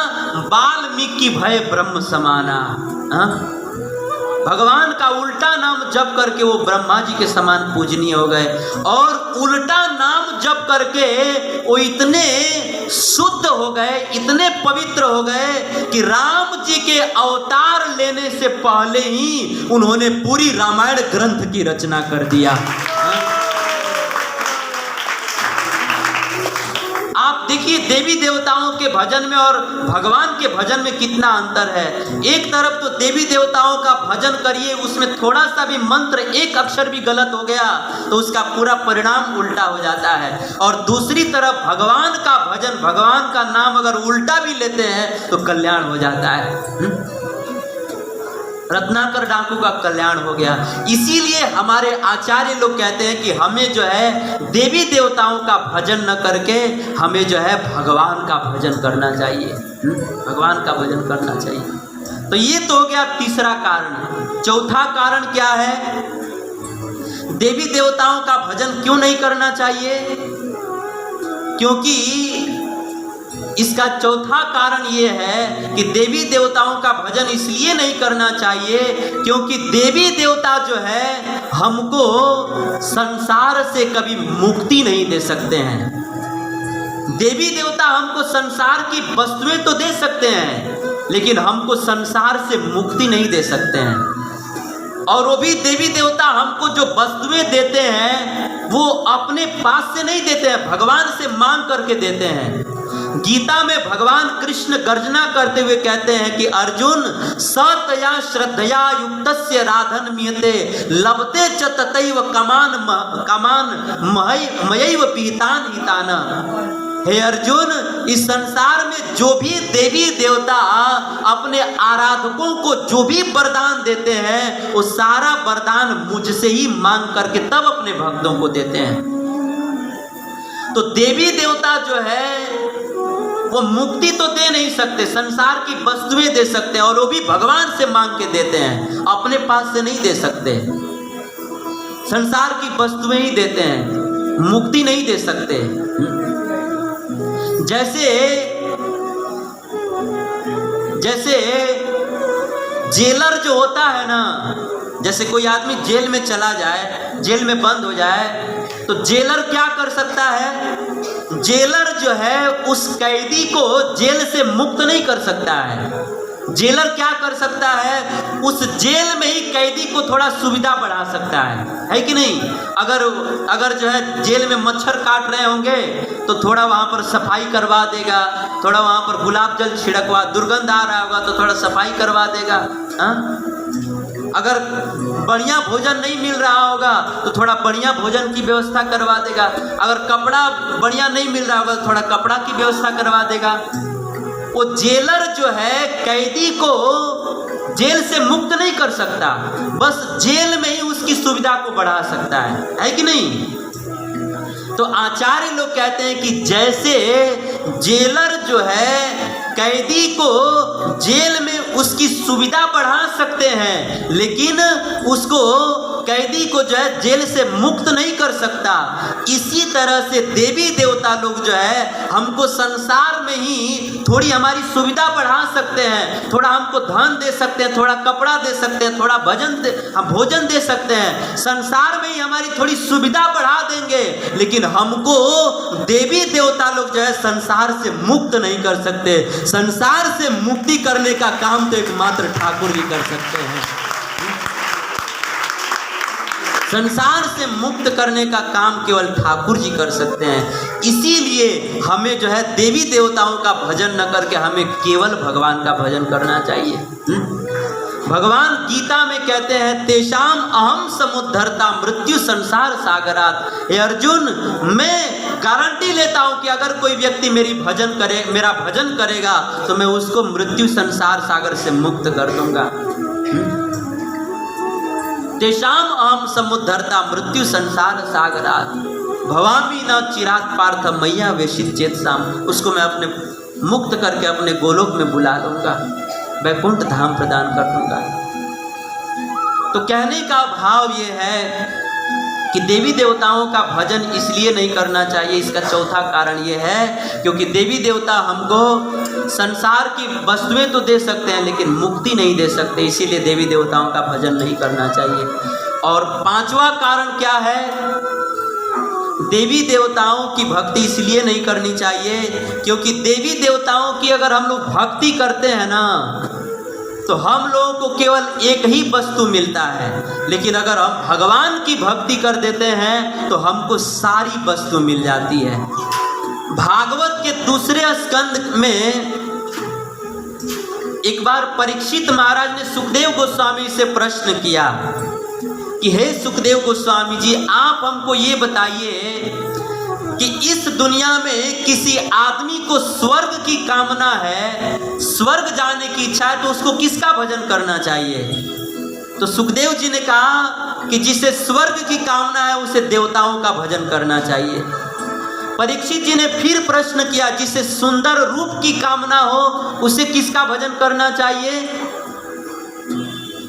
वाल्मीकि भय ब्रह्म समाना। भगवान का उल्टा नाम जप करके वो ब्रह्मा जी के समान पूजनीय हो गए। और उल्टा नाम जप करके वो इतने शुद्ध हो गए, इतने पवित्र हो गए कि राम जी के अवतार लेने से पहले ही उन्होंने पूरी रामायण ग्रंथ की रचना कर दिया। आप देख देखिए देवी देवताओं के भजन में और भगवान के भजन में कितना अंतर है। एक तरफ तो देवी देवताओं का भजन करिए, उसमें थोड़ा सा भी मंत्र, एक अक्षर भी गलत हो गया तो उसका पूरा परिणाम उल्टा हो जाता है। और दूसरी तरफ भगवान का भजन, भगवान का नाम अगर उल्टा भी लेते हैं तो कल्याण हो जाता है। रत्नाकर डाकू का कल्याण हो गया। इसीलिए हमारे आचार्य लोग कहते हैं कि हमें जो है देवी देवताओं का भजन न करके हमें जो है भगवान का भजन करना चाहिए। भगवान का भजन करना चाहिए। तो ये तो हो गया तीसरा कारण। चौथा कारण क्या है? देवी देवताओं का भजन क्यों नहीं करना चाहिए? क्योंकि इसका चौथा कारण ये है कि देवी देवताओं का भजन इसलिए नहीं करना चाहिए क्योंकि देवी देवता जो है हमको संसार से कभी मुक्ति नहीं दे सकते हैं। देवी देवता हमको संसार की वस्तुएं तो दे सकते हैं लेकिन हमको संसार से मुक्ति नहीं दे सकते हैं। और वो भी देवी देवता हमको जो वस्तुएं देते हैं वो अपने पास से नहीं देते हैं, भगवान से मांग करके देते हैं। गीता में भगवान कृष्ण गर्जना करते हुए कहते हैं कि अर्जुन सतया श्रद्धया युक्तस्य राधन मियते लभते च ततैव कमान मयैव पीतान हिताना। हे अर्जुन, इस संसार में जो भी देवी देवता अपने आराधकों को जो भी वरदान देते हैं वो सारा वरदान मुझसे ही मांग करके तब अपने भक्तों को देते हैं। तो देवी देवता जो है वो मुक्ति तो दे नहीं सकते, संसार की वस्तुएं दे सकते हैं और वो भी भगवान से मांग के देते हैं, अपने पास से नहीं दे सकते। संसार की वस्तुएं ही देते हैं, मुक्ति नहीं दे सकते। जैसे जेलर जो होता है ना, जैसे कोई आदमी जेल में चला जाए, जेल में बंद हो जाए तो जेलर क्या कर सकता है? जेलर जो है उस कैदी को जेल से मुक्त नहीं कर सकता है। जेलर क्या कर सकता है? उस जेल में ही कैदी को थोड़ा सुविधा बढ़ा सकता है कि नहीं? अगर जो है जेल में मच्छर काट रहे होंगे तो थोड़ा वहाँ पर सफाई करवा देगा, थोड़ा वहाँ पर गुलाब जल छिड़कवा, दुर्गंध आ रहा होगा तो थोड़ा सफाई करवा देगा। अगर बढ़िया भोजन नहीं मिल रहा होगा तो थोड़ा बढ़िया भोजन की व्यवस्था करवा देगा। अगर कपड़ा बढ़िया नहीं मिल रहा होगा तो थोड़ा कपड़ा की व्यवस्था करवा देगा। वो जेलर जो है कैदी को जेल से मुक्त नहीं कर सकता, बस जेल में ही उसकी सुविधा को बढ़ा सकता है कि नहीं? तो आचार्य लोग कहते हैं कि जैसे जेलर जो है कैदी को जेल में उसकी सुविधा बढ़ा सकते हैं लेकिन उसको कैदी को जो है जेल से मुक्त नहीं कर सकता, इसी तरह से देवी देवता लोग जो है हमको संसार में ही थोड़ी हमारी सुविधा बढ़ा सकते हैं, थोड़ा हमको धन दे सकते हैं, थोड़ा कपड़ा दे सकते हैं, थोड़ा भोजन दे सकते हैं, संसार में ही हमारी थोड़ी सुविधा बढ़ा देंगे, लेकिन हमको देवी देवता लोग जो है संसार से मुक्त नहीं कर सकते। संसार से मुक्ति करने का काम तो एकमात्र ठाकुर जी कर सकते हैं। संसार से मुक्त करने का काम केवल ठाकुर जी कर सकते हैं। इसीलिए हमें जो है देवी देवताओं का भजन न करके हमें केवल भगवान का भजन करना चाहिए। भगवान गीता में कहते हैं तेषाम अहम समुद्धरता मृत्यु संसार सागरात। हे अर्जुन, मैं गारंटी लेता हूं कि अगर कोई व्यक्ति मेरा भजन करेगा तो मैं उसको मृत्यु संसार सागर से मुक्त कर दूंगा। तेषाम अहम समुद्धरता मृत्यु संसार सागरात भवामी न चिरात पार्थ मैया वेशित चेतसाम। उसको मैं अपने मुक्त करके अपने गोलोक में बुला लूंगा, वैकुंठ धाम प्रदान कर दूंगा। तो कहने का भाव ये है कि देवी देवताओं का भजन इसलिए नहीं करना चाहिए, इसका चौथा कारण ये है क्योंकि देवी देवता हमको संसार की वस्तुएं तो दे सकते हैं लेकिन मुक्ति नहीं दे सकते, इसीलिए देवी देवताओं का भजन नहीं करना चाहिए। और पांचवा कारण क्या है? देवी देवताओं की भक्ति इसलिए नहीं करनी चाहिए क्योंकि देवी देवताओं की अगर हम लोग भक्ति करते हैं ना तो हम लोगों को केवल एक ही वस्तु मिलता है, लेकिन अगर हम भगवान की भक्ति कर देते हैं तो हमको सारी वस्तु मिल जाती है। भागवत के दूसरे स्कंद में एक बार परीक्षित महाराज ने सुखदेव गोस्वामी से प्रश्न किया कि हे सुखदेव गोस्वामी जी, आप हमको ये बताइए कि इस दुनिया में किसी आदमी को स्वर्ग की कामना है, स्वर्ग जाने की इच्छा है, तो उसको किसका भजन करना चाहिए? तो सुखदेव जी ने कहा कि जिसे स्वर्ग की कामना है उसे देवताओं का भजन करना चाहिए। परीक्षित जी ने फिर प्रश्न किया, जिसे सुंदर रूप की कामना हो उसे किसका भजन करना चाहिए?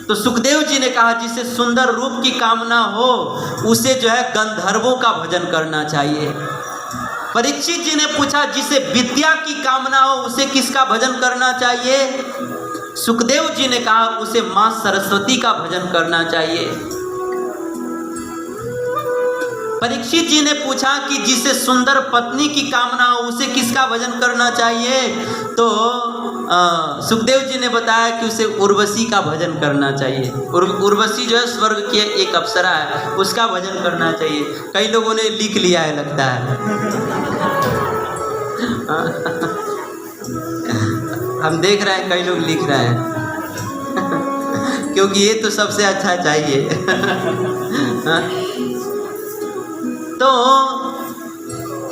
तो सुखदेव जी ने कहा, जिसे सुंदर रूप की कामना हो उसे जो है गंधर्वों का भजन करना चाहिए। परीक्षित जी ने पूछा, जिसे विद्या की कामना हो उसे किसका भजन करना चाहिए? सुखदेव जी ने कहा, उसे मां सरस्वती का भजन करना चाहिए। परीक्षित जी ने पूछा कि जिसे सुंदर पत्नी की कामना हो उसे किसका भजन करना चाहिए? तो सुखदेव जी ने बताया कि उसे उर्वशी का भजन करना चाहिए। उर्वशी जो है स्वर्ग की एक अप्सरा है, उसका भजन करना चाहिए। कई लोगों ने लिख लिया है लगता है। हम देख रहे हैं कई लोग लिख रहे हैं क्योंकि ये तो सबसे अच्छा चाहिए। तो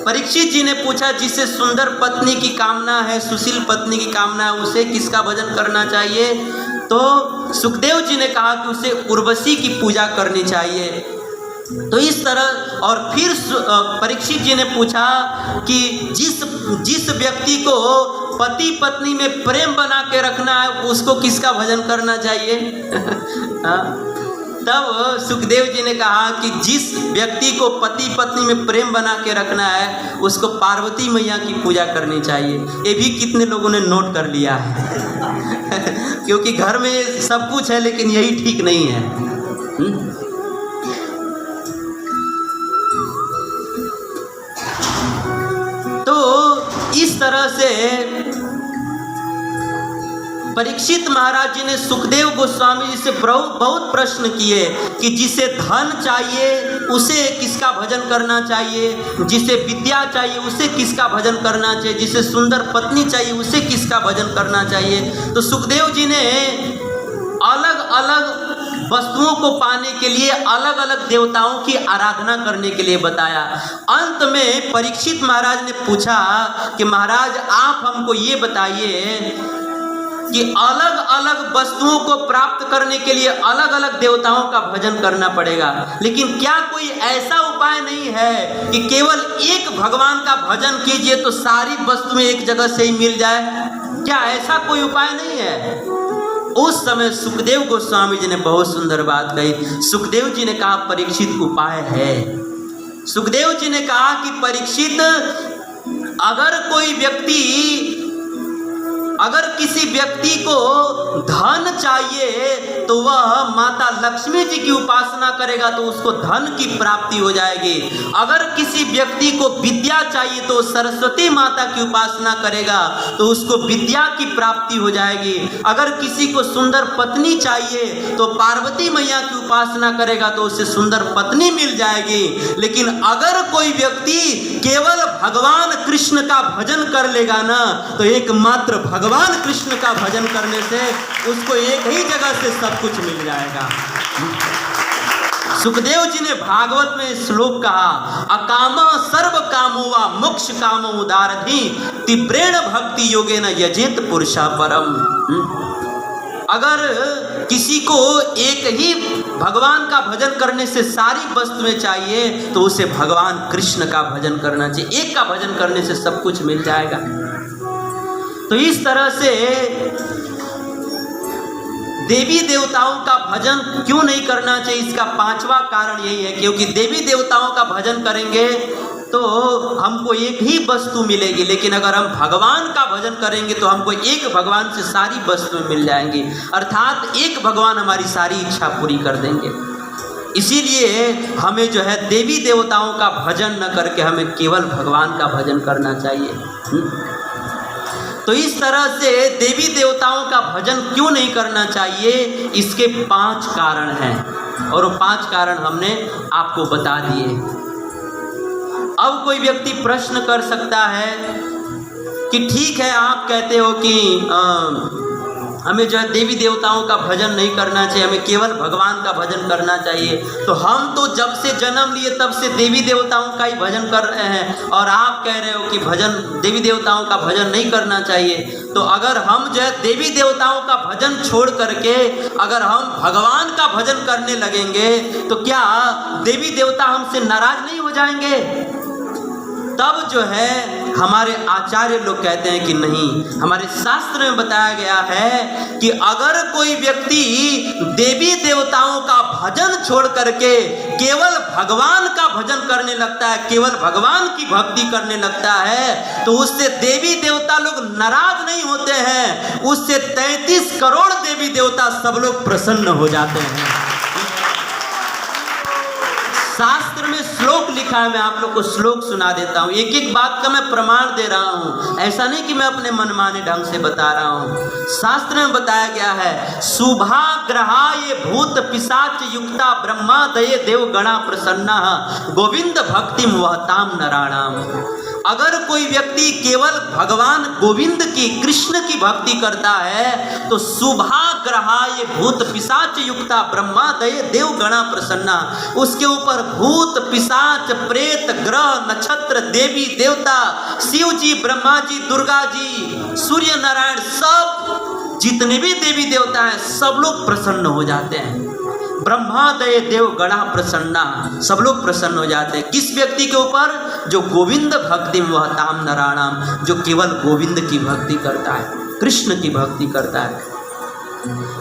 परीक्षित जी ने पूछा, जिसे सुंदर पत्नी की कामना है, सुशील पत्नी की कामना है, उसे किसका भजन करना चाहिए? तो सुखदेव जी ने कहा कि उसे उर्वशी की पूजा करनी चाहिए। तो इस तरह, और फिर परीक्षित जी ने पूछा कि जिस व्यक्ति को पति पत्नी में प्रेम बना के रखना है उसको किसका भजन करना चाहिए? तब सुखदेव जी ने कहा कि जिस व्यक्ति को पति पत्नी में प्रेम बना के रखना है उसको पार्वती मैया की पूजा करनी चाहिए। ये भी कितने लोगों ने नोट कर लिया है क्योंकि घर में सब कुछ है लेकिन यही ठीक नहीं है। तो इस तरह से परीक्षित महाराज जी ने सुखदेव गोस्वामी जी से बहुत प्रश्न किए कि जिसे धन चाहिए उसे किसका भजन करना चाहिए, जिसे विद्या चाहिए उसे किसका भजन करना चाहिए, जिसे सुंदर पत्नी चाहिए उसे किसका भजन करना चाहिए। तो सुखदेव जी ने अलग अलग वस्तुओं को पाने के लिए अलग अलग देवताओं की आराधना करने के लिए बताया। अंत में परीक्षित महाराज ने पूछा कि महाराज आप हमको ये बताइए कि अलग अलग वस्तुओं को प्राप्त करने के लिए अलग अलग देवताओं का भजन करना पड़ेगा, लेकिन क्या कोई ऐसा उपाय नहीं है कि केवल एक भगवान का भजन कीजिए तो सारी वस्तुएं एक जगह से ही मिल जाए? क्या ऐसा कोई उपाय नहीं है? उस समय सुखदेव गोस्वामी जी ने बहुत सुंदर बात कही। सुखदेव जी ने कहा, परीक्षित उपाय है। सुखदेव जी ने कहा कि परीक्षित, अगर किसी व्यक्ति को धन चाहिए तो वह माता लक्ष्मी जी की उपासना करेगा तो उसको धन की प्राप्ति हो जाएगी। अगर किसी व्यक्ति को विद्या चाहिए तो सरस्वती माता की उपासना करेगा तो उसको विद्या की प्राप्ति हो जाएगी। अगर किसी को सुंदर पत्नी चाहिए तो पार्वती मैया की उपासना करेगा तो उसे सुंदर पत्नी मिल जाएगी। लेकिन अगर कोई व्यक्ति केवल भगवान कृष्ण का भजन कर लेगा ना, तो एकमात्र भगवान कृष्ण का भजन करने से उसको एक ही जगह से सब कुछ मिल जाएगा। सुखदेव जी ने भागवत में श्लोक कहा, अकामा सर्व कामो वा मोक्ष कामो उदारधि तीव्रेण भक्ति योगेन यजेत पुरुषा परम। अगर किसी को एक ही भगवान का भजन करने से सारी वस्तुएं चाहिए तो उसे भगवान कृष्ण का भजन करना चाहिए। एक का भजन करने से सब कुछ मिल जाएगा। तो इस तरह से देवी देवताओं का भजन क्यों नहीं करना चाहिए, इसका पांचवा कारण यही है, क्योंकि देवी देवताओं का भजन करेंगे तो हमको एक ही वस्तु मिलेगी, लेकिन अगर हम भगवान का भजन करेंगे तो हमको एक भगवान से सारी वस्तुएं मिल जाएंगी, अर्थात एक भगवान हमारी सारी इच्छा पूरी कर देंगे। इसीलिए हमें जो है देवी देवताओं का भजन न करके हमें केवल भगवान का भजन करना चाहिए। तो इस तरह से देवी देवताओं का भजन क्यों नहीं करना चाहिए, इसके 5 कारण हैं और वो 5 कारण हमने आपको बता दिए। अब कोई व्यक्ति प्रश्न कर सकता है कि ठीक है, आप कहते हो कि हमें जो है देवी देवताओं का भजन नहीं करना चाहिए, हमें केवल भगवान का भजन करना चाहिए। तो हम तो जब से जन्म लिए तब से देवी देवताओं का ही भजन कर रहे हैं, और आप कह रहे हो कि भजन देवी देवताओं का भजन नहीं करना चाहिए। तो अगर हम जो है देवी देवताओं का भजन छोड़ करके अगर हम भगवान का भजन करने लगेंगे तो क्या देवी देवता हमसे नाराज नहीं हो जाएंगे? तब जो है हमारे आचार्य लोग कहते हैं कि नहीं, हमारे शास्त्र में बताया गया है कि अगर कोई व्यक्ति देवी देवताओं का भजन छोड़ करके केवल भगवान का भजन करने लगता है, केवल भगवान की भक्ति करने लगता है, तो उससे देवी देवता लोग नाराज नहीं होते हैं, उससे 33 करोड़ देवी देवता सब लोग प्रसन्न हो जाते हैं। शास्त्र में श्लोक लिखा है, मैं आप लोग को श्लोक सुना देता हूँ। एक एक बात का मैं प्रमाण दे रहा हूँ, ऐसा नहीं कि मैं अपने मनमाने ढंग से बता रहा हूँ। शास्त्र में बताया गया है, शुभाग्रहाय भूत पिशाच युक्ता ब्रह्मादये देव गणा प्रसन्ना गोविंद भक्ति वहताम नराणाम। अगर कोई व्यक्ति केवल भगवान गोविंद की, कृष्ण की भक्ति करता है तो शुभाग्रहाय भूत पिशाच युक्ता ब्रह्मादये देव गणा प्रसन्ना, उसके ऊपर भूत पिशाच प्रेत ग्रह नक्षत्र देवी देवता शिव जी ब्रह्मा जी दुर्गा जी सूर्य नारायण सब जितने भी देवी देवता हैं सब लोग प्रसन्न हो जाते हैं। ब्रह्मादय देव गणा प्रसन्ना, सब लोग प्रसन्न हो जाते हैं। किस व्यक्ति के ऊपर? जो गोविंद भक्ति वहताम नराणाम, जो केवल गोविंद की भक्ति करता है, कृष्ण की भक्ति करता है।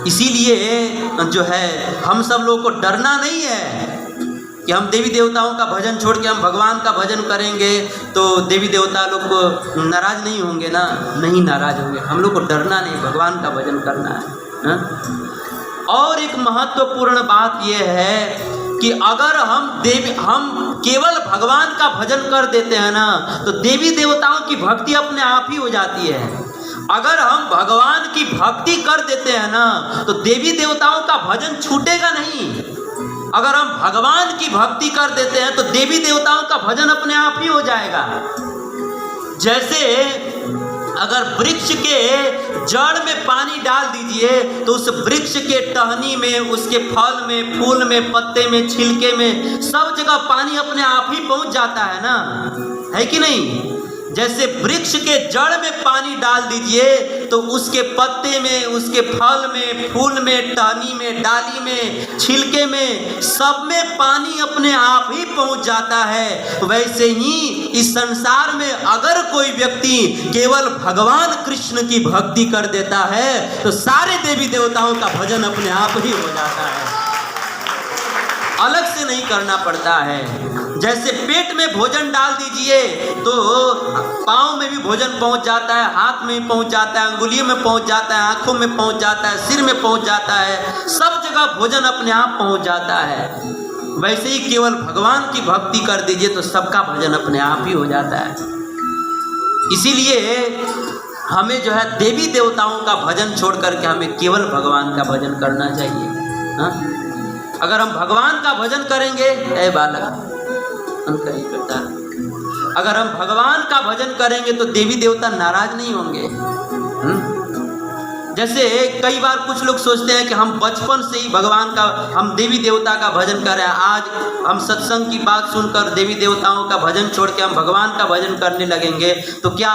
इसीलिए जो है हम सब लोगों को डरना नहीं है कि हम देवी देवताओं का भजन छोड़ के हम भगवान का भजन करेंगे तो देवी देवता लोग को नाराज नहीं होंगे ना, नहीं नाराज होंगे। हम लोग को डरना नहीं, भगवान का भजन करना है, हा? और एक महत्वपूर्ण बात यह है कि अगर हम केवल भगवान का भजन कर देते हैं ना तो देवी देवताओं की भक्ति अपने आप ही हो जाती है। अगर हम भगवान की भक्ति कर देते हैं ना तो देवी देवताओं का भजन छूटेगा नहीं। अगर हम भगवान की भक्ति कर देते हैं तो देवी देवताओं का भजन अपने आप ही हो जाएगा। जैसे अगर वृक्ष के जड़ में पानी डाल दीजिए तो उस वृक्ष के टहनी में, उसके फल में, फूल में, पत्ते में, छिलके में, सब जगह पानी अपने आप ही पहुंच जाता है ना, है कि नहीं? जैसे वृक्ष के जड़ में पानी डाल दीजिए तो उसके पत्ते में, उसके फल में, फूल में, टहनी में, डाली में, छिलके में, सब में पानी अपने आप ही पहुंच जाता है। वैसे ही इस संसार में अगर कोई व्यक्ति केवल भगवान कृष्ण की भक्ति कर देता है तो सारे देवी देवताओं का भजन अपने आप ही हो जाता है, अलग से नहीं करना पड़ता है। जैसे पेट में भोजन डाल दीजिए तो पाँव में भी भोजन पहुंच जाता है, हाथ में भी पहुंच जाता है, अंगुलियों में पहुंच जाता है, आंखों में पहुंच जाता है, सिर में पहुंच जाता है, सब जगह भोजन अपने आप पहुंच जाता है। वैसे ही केवल भगवान की भक्ति कर दीजिए तो सबका भजन अपने आप ही हो जाता है। इसीलिए हमें जो है देवी देवताओं का भजन छोड़ करके हमें केवल भगवान का भजन करना चाहिए, हाँ? अगर हम भगवान का भजन करेंगे, ऐ बालक बेटा, अगर हम भगवान का भजन करेंगे तो देवी देवता नाराज नहीं होंगे। जैसे कई बार कुछ लोग सोचते हैं कि हम बचपन से ही भगवान का, हम देवी देवता का भजन कर रहे हैं, आज हम सत्संग की बात सुनकर देवी देवताओं का भजन छोड़ के हम भगवान का भजन करने लगेंगे तो क्या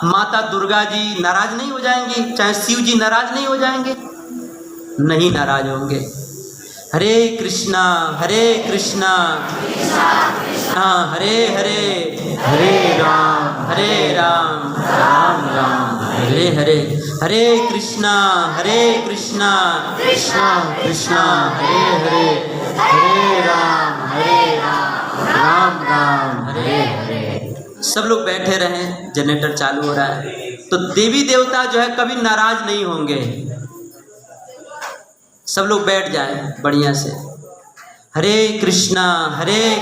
माता दुर्गा जी नाराज नहीं हो जाएंगी? चाहे शिव जी नाराज नहीं हो जाएंगे? नहीं नाराज होंगे। हरे कृष्णा हाँ, हरे हरे राम राम राम हरे हरे, हरे कृष्णा कृष्णा कृष्णा हरे हरे राम राम राम हरे हरे। सब लोग बैठे रहें, जनरेटर चालू हो रहा है। तो देवी देवता जो है कभी नाराज नहीं होंगे। सब लोग बैठ जाएं बढ़िया से। हरे कृष्णा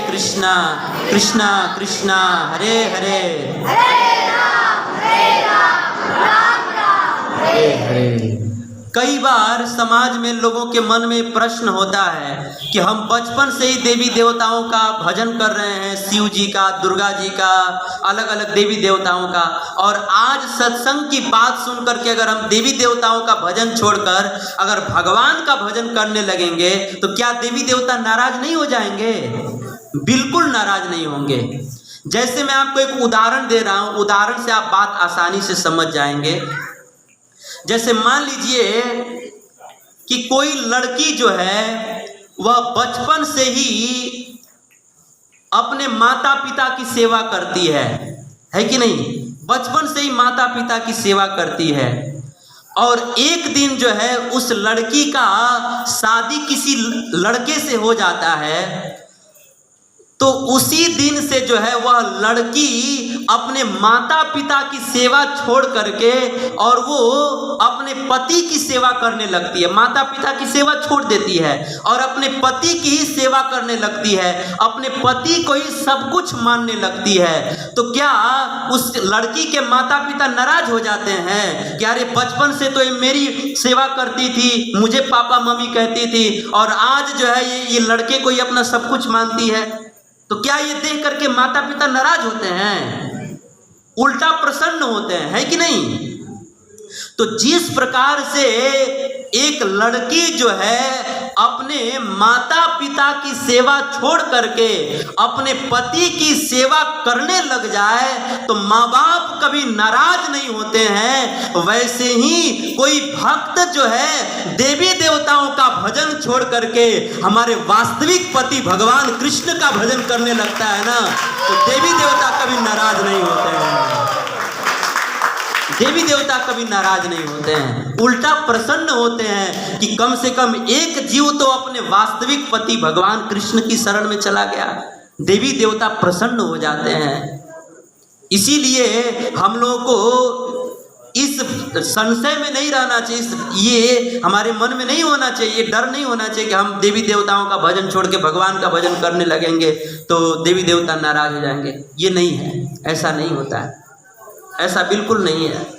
कृष्णा कृष्णा हरे हरे, हरे राम हरे हरे। कई बार समाज में लोगों के मन में प्रश्न होता है कि हम बचपन से ही देवी देवताओं का भजन कर रहे हैं, शिव जी का, दुर्गा जी का, अलग अलग देवी देवताओं का, और आज सत्संग की बात सुन करके अगर हम देवी देवताओं का भजन छोड़कर अगर भगवान का भजन करने लगेंगे तो क्या देवी देवता नाराज नहीं हो जाएंगे? बिल्कुल नाराज नहीं होंगे। जैसे मैं आपको एक उदाहरण दे रहा हूं, उदाहरण से आप बात आसानी से समझ जाएंगे। जैसे मान लीजिए कि कोई लड़की जो है वह बचपन से ही अपने माता पिता की सेवा करती है कि नहीं? बचपन से ही माता पिता की सेवा करती है, और एक दिन जो है उस लड़की का शादी किसी लड़के से हो जाता है, तो उसी दिन से जो है वह लड़की अपने माता पिता की सेवा छोड़ करके और वो अपने पति की सेवा करने लगती है। माता पिता की सेवा छोड़ देती है और अपने पति की ही सेवा करने लगती है, अपने पति को ही सब कुछ मानने लगती है। तो क्या उस लड़की के माता पिता नाराज हो जाते हैं कि अरे बचपन से तो ये मेरी सेवा करती थी, मुझे पापा मम्मी कहती थी, और आज जो है ये लड़के को ही अपना सब कुछ मानती है? तो क्या ये देख करके माता पिता नाराज होते हैं? उल्टा प्रसन्न होते हैं, है कि नहीं? तो जिस प्रकार से एक लड़की जो है अपने माता पिता की सेवा छोड़ करके अपने पति की सेवा करने लग जाए तो माँ बाप कभी नाराज नहीं होते हैं, वैसे ही कोई भक्त जो है देवी देवताओं का भजन छोड़ करके हमारे वास्तविक पति भगवान कृष्ण का भजन करने लगता है ना, तो देवी देवता कभी नाराज नहीं होते हैं। देवी देवता कभी नाराज नहीं होते हैं, उल्टा प्रसन्न होते हैं कि कम से कम एक जीव तो अपने वास्तविक पति भगवान कृष्ण की शरण में चला गया। देवी देवता प्रसन्न हो जाते हैं। इसीलिए हम लोगों को इस संशय में नहीं रहना चाहिए, ये हमारे मन में नहीं होना चाहिए, डर नहीं होना चाहिए कि हम देवी देवताओं का भजन छोड़ के भगवान का भजन करने लगेंगे तो देवी देवता नाराज हो जाएंगे। ये नहीं है, ऐसा नहीं होता है, ऐसा बिल्कुल नहीं है।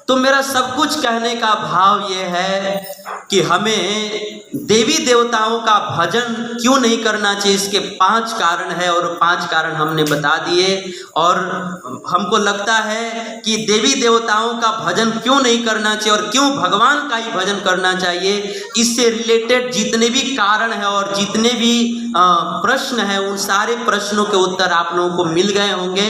तो मेरा सब कुछ कहने का भाव ये है कि हमें देवी देवताओं का भजन क्यों नहीं करना चाहिए, इसके 5 कारण है और 5 कारण हमने बता दिए। और हमको लगता है कि देवी देवताओं का भजन क्यों नहीं करना चाहिए और क्यों भगवान का ही भजन करना चाहिए, इससे रिलेटेड जितने भी कारण हैं और जितने भी प्रश्न हैं उन सारे प्रश्नों के उत्तर आप लोगों को मिल गए होंगे।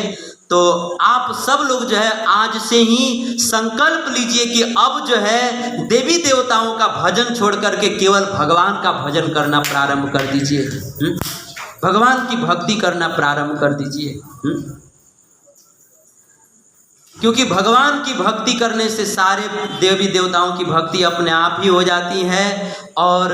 तो आप सब लोग जो है आज से ही संकल्प लीजिए कि अब जो है देवी देवताओं का भजन छोड़ करके केवल भगवान का भजन करना प्रारंभ कर दीजिए, भगवान की भक्ति करना प्रारंभ कर दीजिए। क्योंकि भगवान की भक्ति करने से सारे देवी देवताओं की भक्ति अपने आप ही हो जाती है। और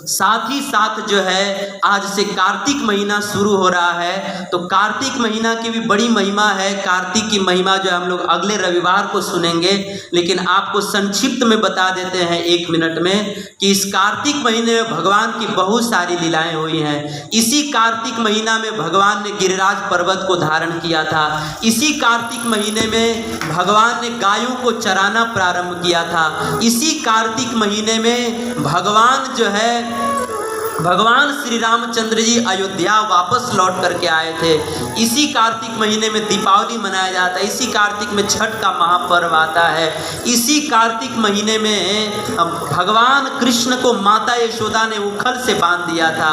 साथ ही साथ जो है आज से कार्तिक महीना शुरू हो रहा है, तो कार्तिक महीना की भी बड़ी महिमा है। कार्तिक की महिमा जो हम लोग अगले रविवार को सुनेंगे, लेकिन आपको संक्षिप्त में बता देते हैं 1 मिनट में कि इस कार्तिक महीने में भगवान की बहुत सारी लीलाएं हुई हैं। इसी कार्तिक महीना में भगवान ने गिरिराज पर्वत को धारण किया था। इसी कार्तिक महीने में भगवान ने गायों को चराना प्रारंभ किया था। इसी कार्तिक महीने में भगवान जो है भगवान श्री रामचंद्र जी अयोध्या वापस लौट करके आए थे। इसी कार्तिक महीने में दीपावली मनाया जाता है। इसी कार्तिक में छठ का महापर्व आता है। इसी कार्तिक महीने में भगवान कृष्ण को माता यशोदा ने उखल से बांध दिया था।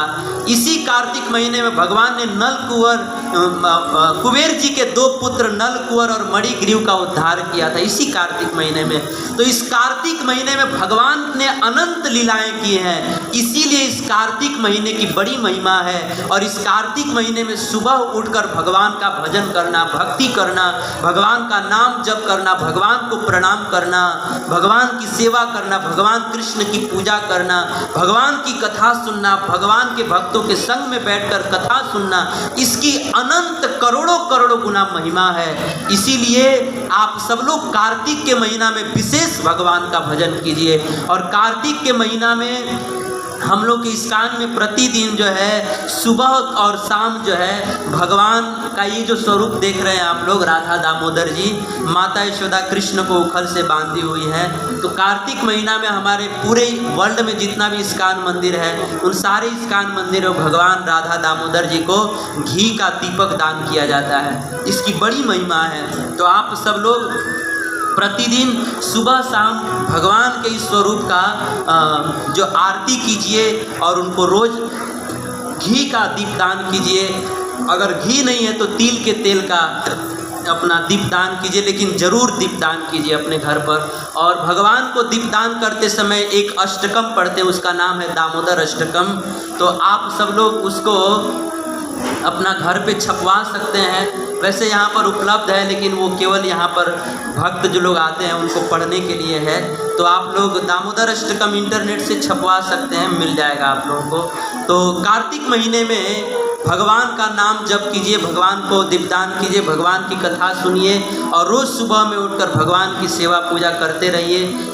इसी कार्तिक महीने में भगवान ने नल कुंवर कुबेर जी के 2 पुत्र नल कुंवर और मणिग्रीव का उद्धार किया था, इसी कार्तिक महीने में। तो इस कार्तिक महीने में भगवान ने अनंत लीलाएं की हैं, इसीलिए इस कार्तिक महीने की बड़ी महिमा है। और इस कार्तिक महीने में सुबह उठकर भगवान का भजन करना, भक्ति करना, भगवान का नाम जप करना, भगवान को प्रणाम करना, भगवान की सेवा करना, भगवान कृष्ण की पूजा करना, भगवान की कथा सुनना, भगवान के भक्तों के संग में बैठकर कथा सुनना, इसकी अनंत करोड़ों करोड़ों गुना महिमा है। इसीलिए आप सब लोग कार्तिक के महीना में विशेष भगवान का भजन कीजिए। और कार्तिक के महीना में हम लोग के इस्कान में प्रतिदिन जो है सुबह और शाम जो है भगवान का ये जो स्वरूप देख रहे हैं आप लोग, राधा दामोदर जी, माता यशोदा कृष्ण को उखल से बांधी हुई है। तो कार्तिक महीना में हमारे पूरे वर्ल्ड में जितना भी इस्कान मंदिर है उन सारे इस्कान मंदिरों में भगवान राधा दामोदर जी को घी का दीपक दान किया जाता है। इसकी बड़ी महिमा है। तो आप सब लोग प्रतिदिन सुबह शाम भगवान के इस स्वरूप का जो आरती कीजिए और उनको रोज़ घी का दीपदान कीजिए। अगर घी नहीं है तो तिल के तेल का अपना दीपदान कीजिए, लेकिन ज़रूर दीपदान कीजिए अपने घर पर। और भगवान को दीपदान करते समय एक अष्टकम पढ़ते हैं, उसका नाम है दामोदर अष्टकम। तो आप सब लोग उसको अपना घर पे छपवा सकते हैं। वैसे यहाँ पर उपलब्ध है, लेकिन वो केवल यहाँ पर भक्त जो लोग आते हैं उनको पढ़ने के लिए है। तो आप लोग दामोदर अष्टकम इंटरनेट से छपवा सकते हैं, मिल जाएगा आप लोगों को। तो कार्तिक महीने में भगवान का नाम जप कीजिए, भगवान को दीपदान कीजिए, भगवान की कथा सुनिए और रोज़ सुबह में उठकर भगवान की सेवा पूजा करते रहिए।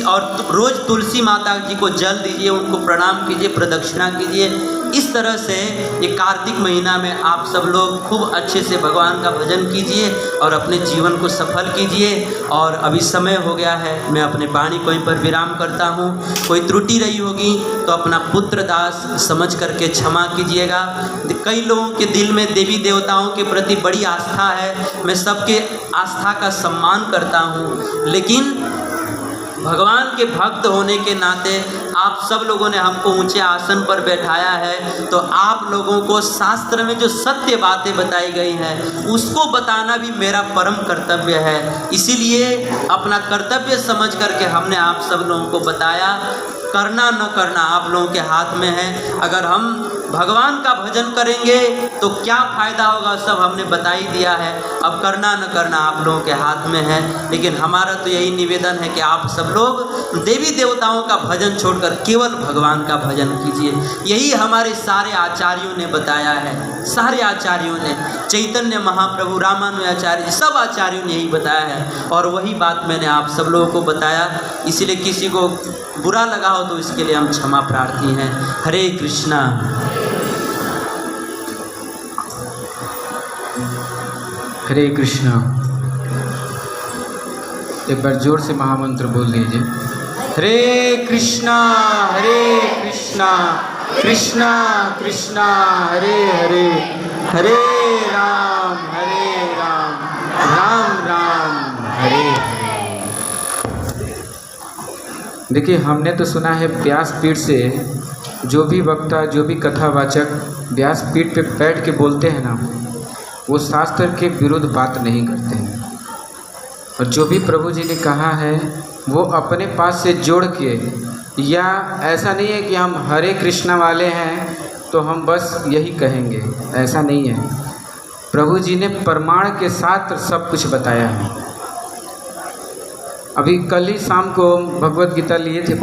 और रोज़ तुलसी माता जी को जल दीजिए, उनको प्रणाम कीजिए, प्रदक्षिणा कीजिए। इस तरह से ये कार्तिक महीना में आप सब लोग खूब अच्छे से भगवान का भजन कीजिए और अपने जीवन को सफल कीजिए। और अभी समय हो गया है, मैं अपने वाणी को यहीं पर विराम करता हूँ। कोई त्रुटि रही होगी तो अपना पुत्र दास समझ करके क्षमा कीजिएगा। कई लोगों के दिल में देवी देवताओं के प्रति बड़ी आस्था है, मैं सबके आस्था का सम्मान करता हूँ, लेकिन भगवान के भक्त होने के नाते आप सब लोगों ने हमको ऊंचे आसन पर बैठाया है। तो आप लोगों को शास्त्र में जो सत्य बातें बताई गई हैं उसको बताना भी मेरा परम कर्तव्य है। इसीलिए अपना कर्तव्य समझ करके हमने आप सब लोगों को बताया। करना न करना आप लोगों के हाथ में है। अगर हम भगवान का भजन करेंगे तो क्या फ़ायदा होगा, सब हमने बता ही दिया है। अब करना न करना आप लोगों के हाथ में है। लेकिन हमारा तो यही निवेदन है कि आप सब लोग देवी देवताओं का भजन छोड़कर केवल भगवान का भजन कीजिए। यही हमारे सारे आचार्यों ने बताया है, सारे आचार्यों ने, चैतन्य महाप्रभु, रामानुजाचार्य, सब आचार्यों ने यही बताया है। और वही बात मैंने आप सब लोगों को बताया। इसलिए किसी को बुरा लगा हो तो इसके लिए हम क्षमा प्रार्थी हैं। हरे कृष्णा। हरे कृष्णा। एक बार जोर से महामंत्र बोल लीजिए। हरे कृष्णा कृष्णा कृष्णा हरे हरे, हरे राम राम राम हरे हरे। देखिए, हमने तो सुना है व्यासपीठ से जो भी वक्ता, जो भी कथावाचक व्यासपीठ पे बैठ के बोलते हैं ना, वो शास्त्र के विरुद्ध बात नहीं करते हैं। और जो भी प्रभु जी ने कहा है वो अपने पास से जोड़ के, या ऐसा नहीं है कि हम हरे कृष्णा वाले हैं तो हम बस यही कहेंगे, ऐसा नहीं है। प्रभु जी ने प्रमाण के साथ सब कुछ बताया है। अभी कल ही शाम को भगवत गीता लिए थे।